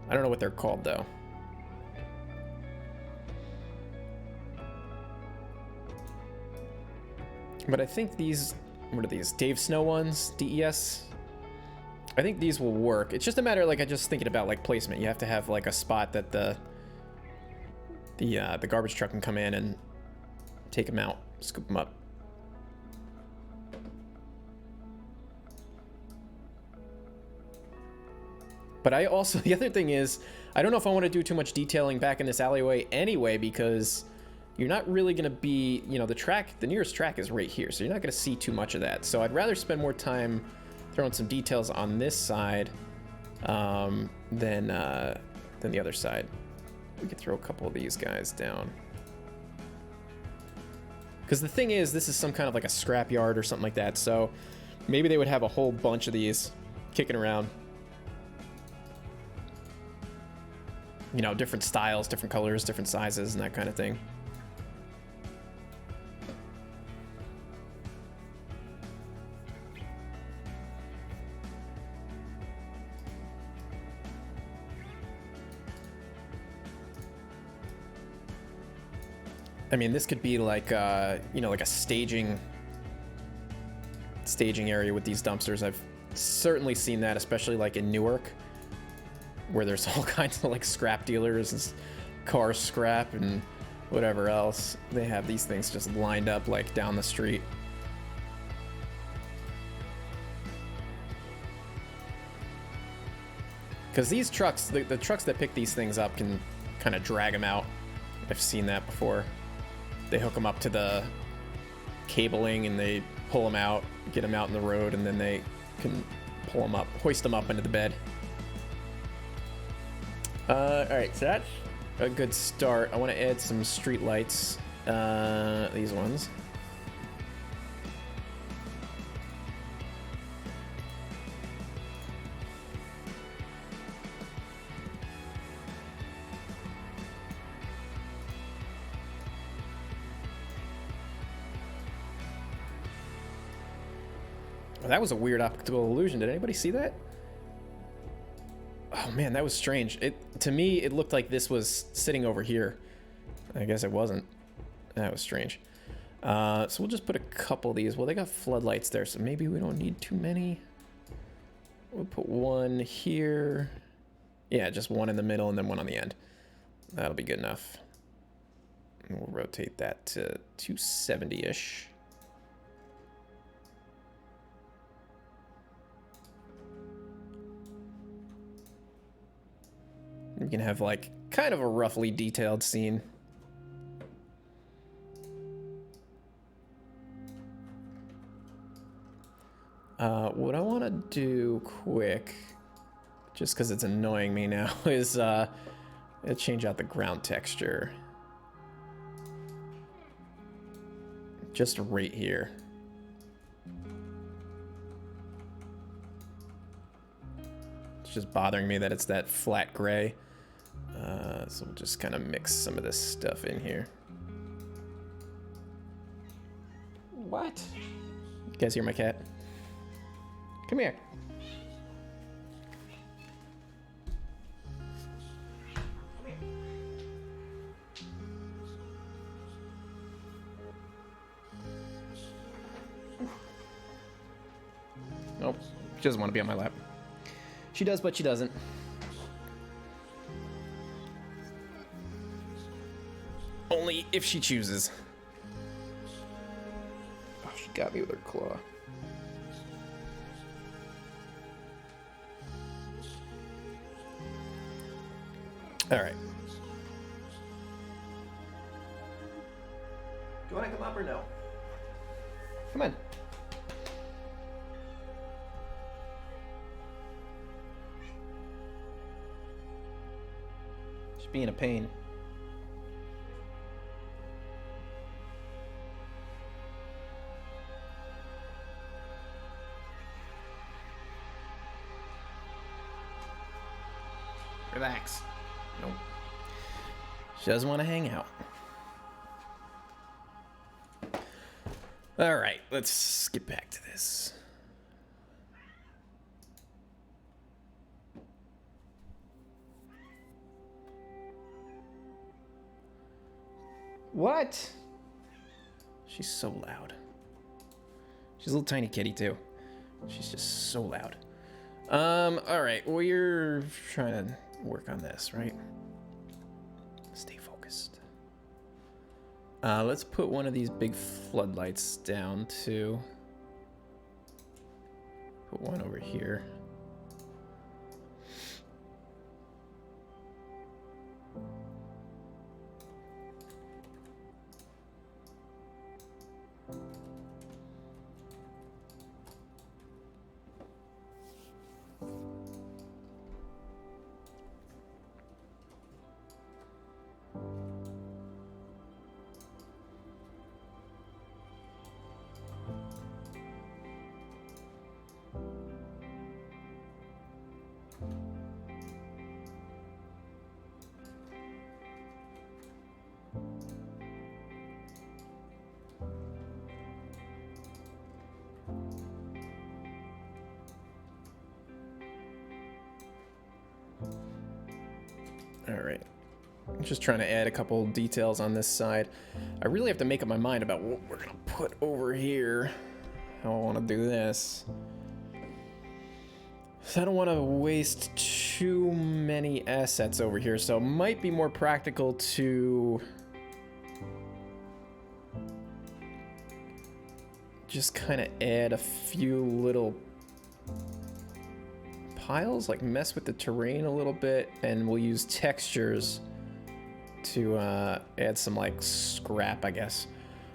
Speaker 1: I don't know what they're called though. But I think these, what are these? Dave Snow ones? DES? I think these will work. It's just a matter of, like, I just thinking about like placement. You have to have like a spot that the garbage truck can come in and take them out, scoop them up. But I also, the other thing is, I don't know if I want to do too much detailing back in this alleyway anyway, because you're not really going to be, you know, the nearest track is right here, so you're not going to see too much of that. So I'd rather spend more time throwing some details on this side than the other side. We could throw a couple of these guys down. Because the thing is, this is some kind of like a scrap yard or something like that, so maybe they would have a whole bunch of these kicking around. You know, different styles, different colors, different sizes, and that kind of thing. I mean, this could be like, you know, like a staging area with these dumpsters. I've certainly seen that, especially like in Newark, where there's all kinds of like scrap dealers and car scrap and whatever else. They have these things just lined up like down the street. Because these trucks, the trucks that pick these things up can kind of drag them out. I've seen that before. They hook them up to the cabling and they pull them out, get them out in the road, and then they can pull them up, hoist them up into the bed. Alright, so that's a good start. I want to add some street lights. These ones. Oh, that was a weird optical illusion. Did anybody see that? Oh man, that was strange. To me, it looked like this was sitting over here. I guess it wasn't. That was strange. So we'll just put a couple of these. Well, they got floodlights there, so maybe we don't need too many. We'll put one here. Yeah, just one in the middle and then one on the end. That'll be good enough. And we'll rotate that to 270-ish. We can have like kind of a roughly detailed scene. What I want to do quick, just because it's annoying me now, is change out the ground texture. Just right here. It's just bothering me that it's that flat gray. So we'll just kind of mix some of this stuff in here. What? You guys hear my cat? Come here. Nope, she doesn't want to be on my lap. She does, but she doesn't. Only if she chooses. Oh, she got me with her claw. All right. Do you want to come up or no? Come on. She's being a pain. Relax. Nope. She doesn't want to hang out. All right, let's get back to this. What? She's so loud. She's a little tiny kitty too. She's just so loud. All right, we're trying to work on this, right? Stay focused. Let's put one of these big floodlights down too. Put one over here. All right, I'm just trying to add a couple details on this side. I really have to make up my mind about what we're gonna put over here. How I want to do this. So I don't want to waste too many assets over here, so it might be more practical to just kind of add a few little piles, like mess with the terrain a little bit, and we'll use textures to add some like scrap, I guess.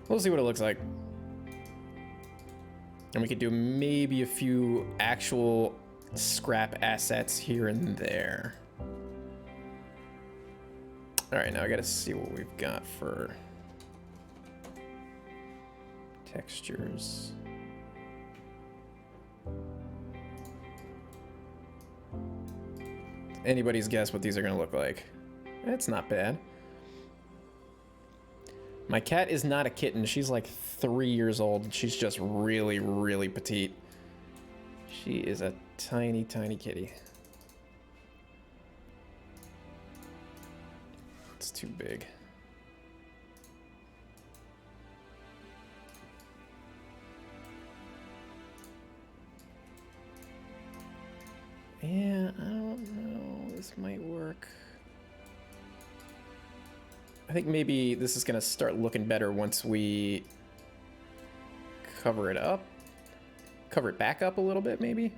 Speaker 1: We'll see what it looks like. And we could do maybe a few actual scrap assets here and there. All right, now I gotta see what we've got for textures. Anybody's guess what these are gonna look like. It's not bad. My cat is not a kitten. She's like 3 years old. She's just really, really petite. She is a tiny, tiny kitty. It's too big. Yeah, I don't know. This might work. I think maybe this is gonna start looking better once we cover it up. Cover it back up a little bit, maybe.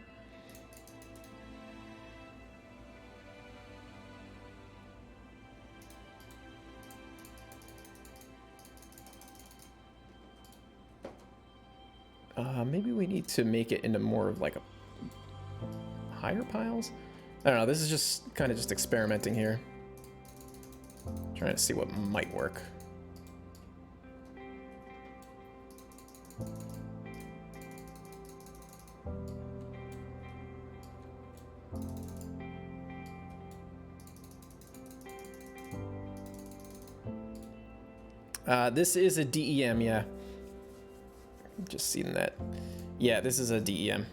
Speaker 1: Maybe we need to make it into more of like a higher piles. I don't know. This is just kind of just experimenting here. Trying to see what might work. This is a DEM, yeah. Just seen that. Yeah, this is a DEM.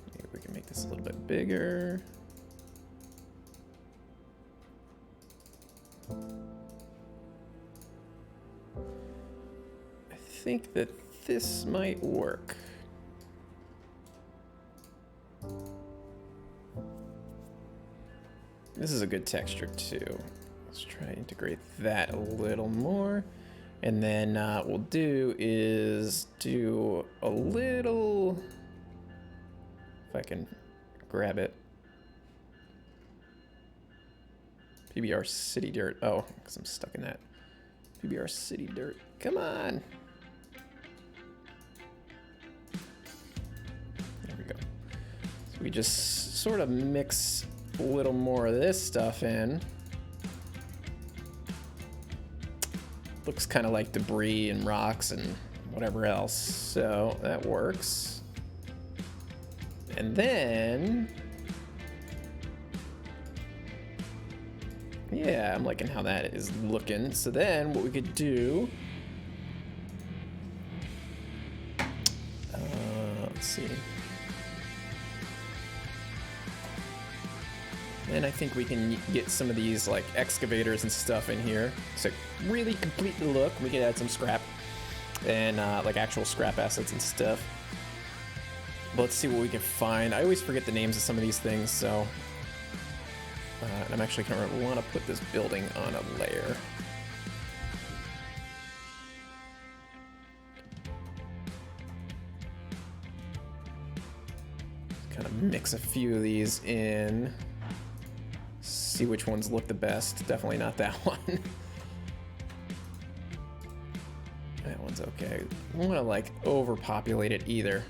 Speaker 1: Maybe we can make this a little bit bigger. I think that this might work. This is a good texture too. Let's try to integrate that a little more. And then what we'll do is do a little, if I can grab it. PBR City Dirt. Oh, because I'm stuck in that. PBR City Dirt. Come on. We just sort of mix a little more of this stuff in. Looks kind of like debris and rocks and whatever else, so that works. And then, yeah, I'm liking how that is looking. So then what we could do, let's see. And I think we can get some of these like excavators and stuff in here. So really complete the look. We could add some scrap and like actual scrap assets and stuff. But let's see what we can find. I always forget the names of some of these things, so and I'm actually gonna want to put this building on a layer. Kind of mix a few of these in. See which ones look the best. Definitely not that one. That one's okay. I don't want to like overpopulate it either.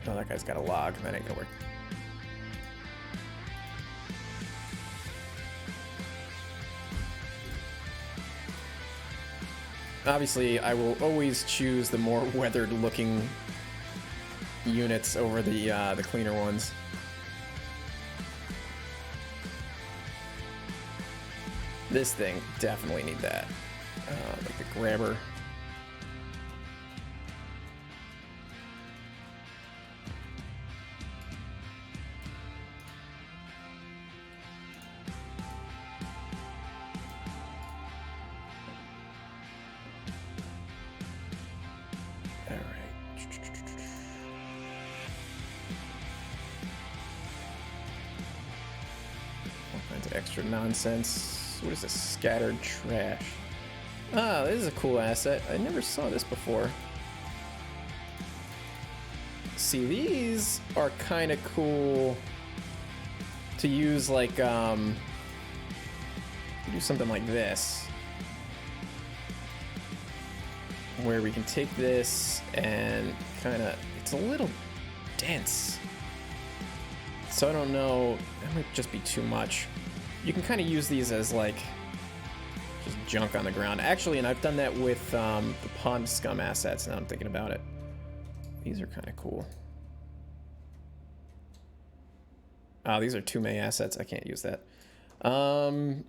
Speaker 1: Oh, that guy's got a log. That ain't gonna work. Obviously, I will always choose the more weathered-looking units over the cleaner ones. This thing definitely need that, like the grabber. Extra nonsense. What is this? Scattered trash. Ah, this is a cool asset. I never saw this before. See, these are kind of cool to use, like, do something like this, where we can take this and kind of, it's a little dense, so I don't know, that might just be too much. You can kind of use these as like just junk on the ground. Actually, and I've done that with the pond scum assets, now I'm thinking about it. These are kind of cool. Oh, these are 2 May assets. I can't use that. Now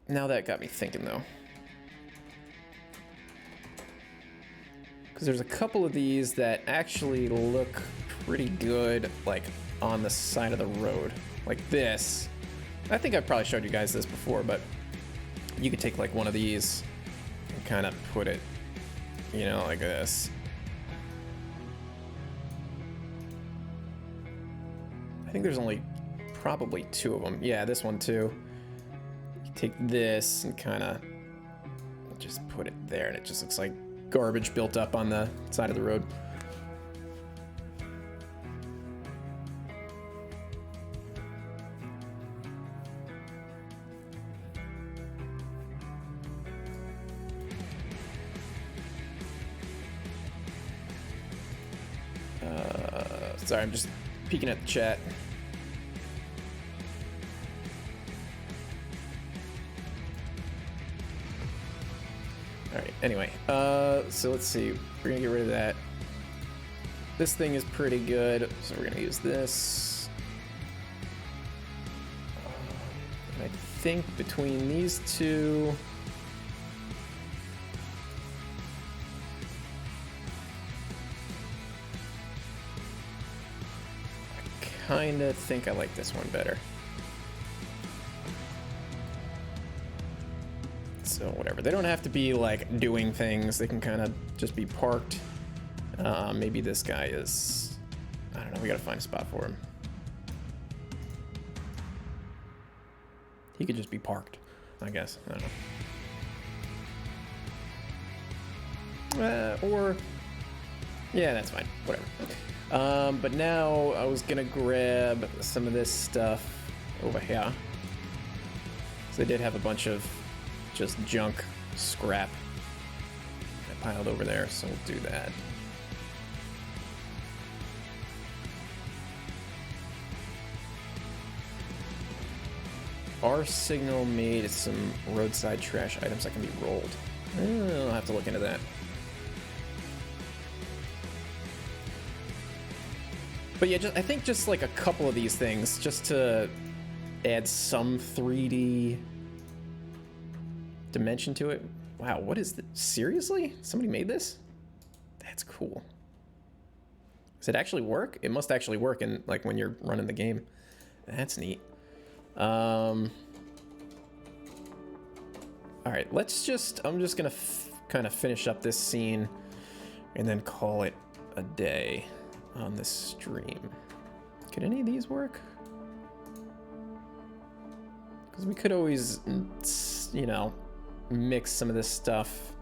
Speaker 1: that got me thinking though. Because there's a couple of these that actually look pretty good, like on the side of the road. Like this. I think I've probably showed you guys this before, but you could take like one of these and kind of put it, you know, like this. I think there's only probably 2 of them. Yeah, this one too. You take this and kind of just put it there, and it just looks like garbage built up on the side of the road. Sorry, I'm just peeking at the chat. All right, anyway, so let's see. We're gonna get rid of that. This thing is pretty good, so we're gonna use this. I think between these two, kinda think I like this one better. So whatever, they don't have to be like doing things, they can kind of just be parked. Maybe this guy is, I don't know, we gotta find a spot for him. He could just be parked, I guess, I don't know. Or Yeah, that's fine. Whatever. But now I was gonna grab some of this stuff over here. So I did have a bunch of just junk scrap I piled over there, so we'll do that. Our signal made some roadside trash items that can be rolled. I'll have to look into that. But yeah, I think just like a couple of these things, just to add some 3D dimension to it. Wow, what is this? Seriously? Somebody made this? That's cool. Does it actually work? It must actually work in like when you're running the game. That's neat. All right, I'm just gonna kind of finish up this scene and then call it a day on this stream. Could any of these work? Because we could always, you know, mix some of this stuff,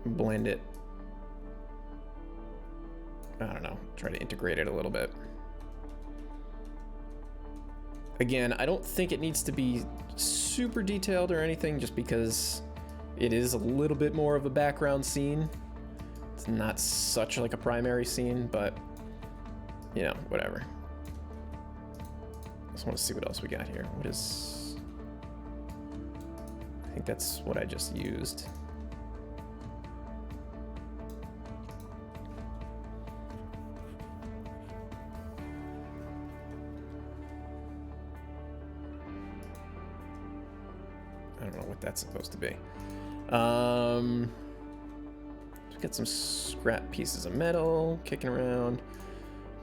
Speaker 1: blend it. I don't know, try to integrate it a little bit. Again, I don't think it needs to be super detailed or anything, just because it is a little bit more of a background scene. It's not such like a primary scene, but you know, whatever. Just want to see what else we got here. What is... I think that's what I just used. I don't know what that's supposed to be. Let's get some scrap pieces of metal kicking around.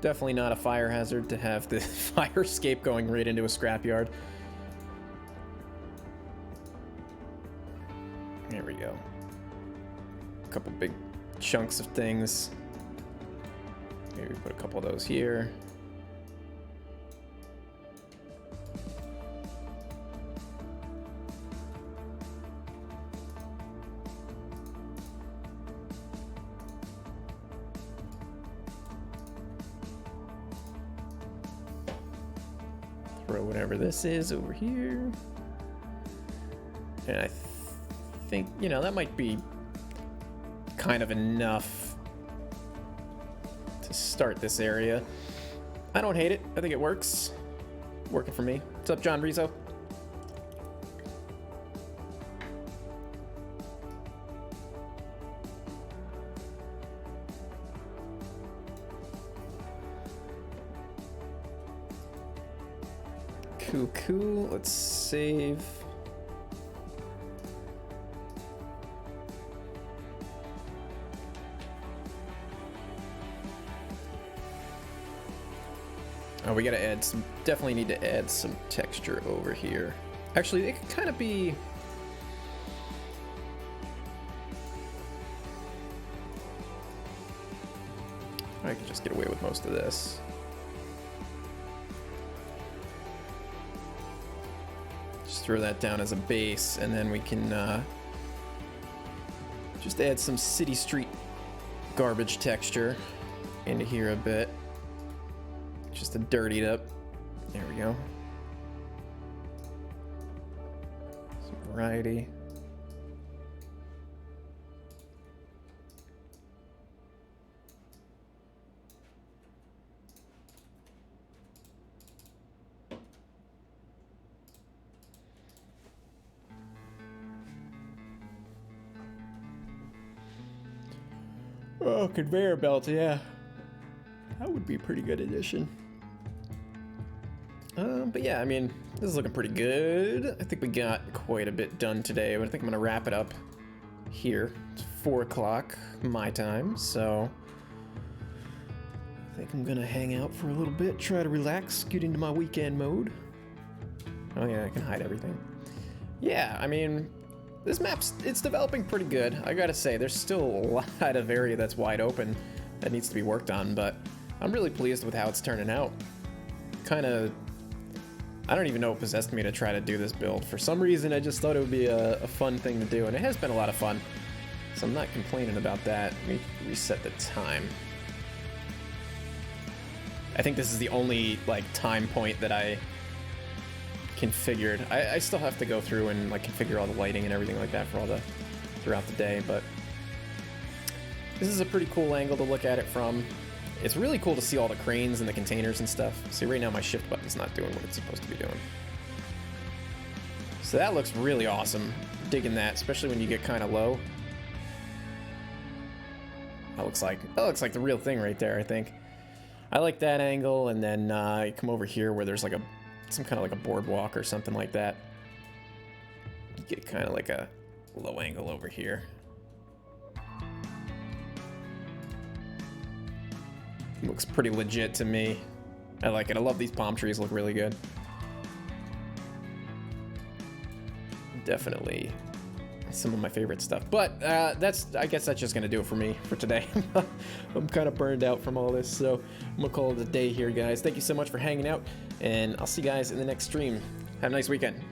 Speaker 1: Definitely not a fire hazard to have the fire escape going right into a scrapyard. There we go. A couple big chunks of things. Maybe put a couple of those here. Throw whatever this is over here. And I think, you know, that might be kind of enough to start this area. I don't hate it. I think it works. Working for me. What's up, John Rizzo? Cool. Let's save. Oh, we gotta add some, definitely need to add some texture over here. Actually, it could kind of be... I could just get away with most of this. Just throw that down as a base, and then we can just add some city street garbage texture into here a bit. Just to dirty it up. There we go. Some variety. Oh, conveyor belt, yeah. That would be a pretty good addition. But yeah, I mean, this is looking pretty good. I think we got quite a bit done today, but I think I'm gonna wrap it up here. It's 4 o'clock my time, so I think I'm gonna hang out for a little bit, try to relax, get into my weekend mode. Oh yeah, I can hide everything. Yeah, I mean, this map's, it's developing pretty good. I gotta say, there's still a lot of area that's wide open that needs to be worked on, but I'm really pleased with how it's turning out. Kind of, I don't even know what possessed me to try to do this build. For some reason, I just thought it would be a fun thing to do, and it has been a lot of fun. So I'm not complaining about that. Let me reset the time. I think this is the only like time point that I configured. I still have to go through and like configure all the lighting and everything like that for all the throughout the day, but this is a pretty cool angle to look at it from. It's really cool to see all the cranes and the containers and stuff. See, right now my shift button's not doing what it's supposed to be doing. So that looks really awesome. Digging that, especially when you get kind of low. That looks like the real thing right there, I think. I like that angle, and then you come over here where there's like some kind of like a boardwalk or something like that. You get kind of like a low angle over here. Looks pretty legit to me. I like it. I love these palm trees, look really good. Definitely some of my favorite stuff. But I guess that's just gonna do it for me for today. I'm kind of burned out from all this, so I'm gonna call it a day here, guys. Thank you so much for hanging out, and I'll see you guys in the next stream. Have a nice weekend.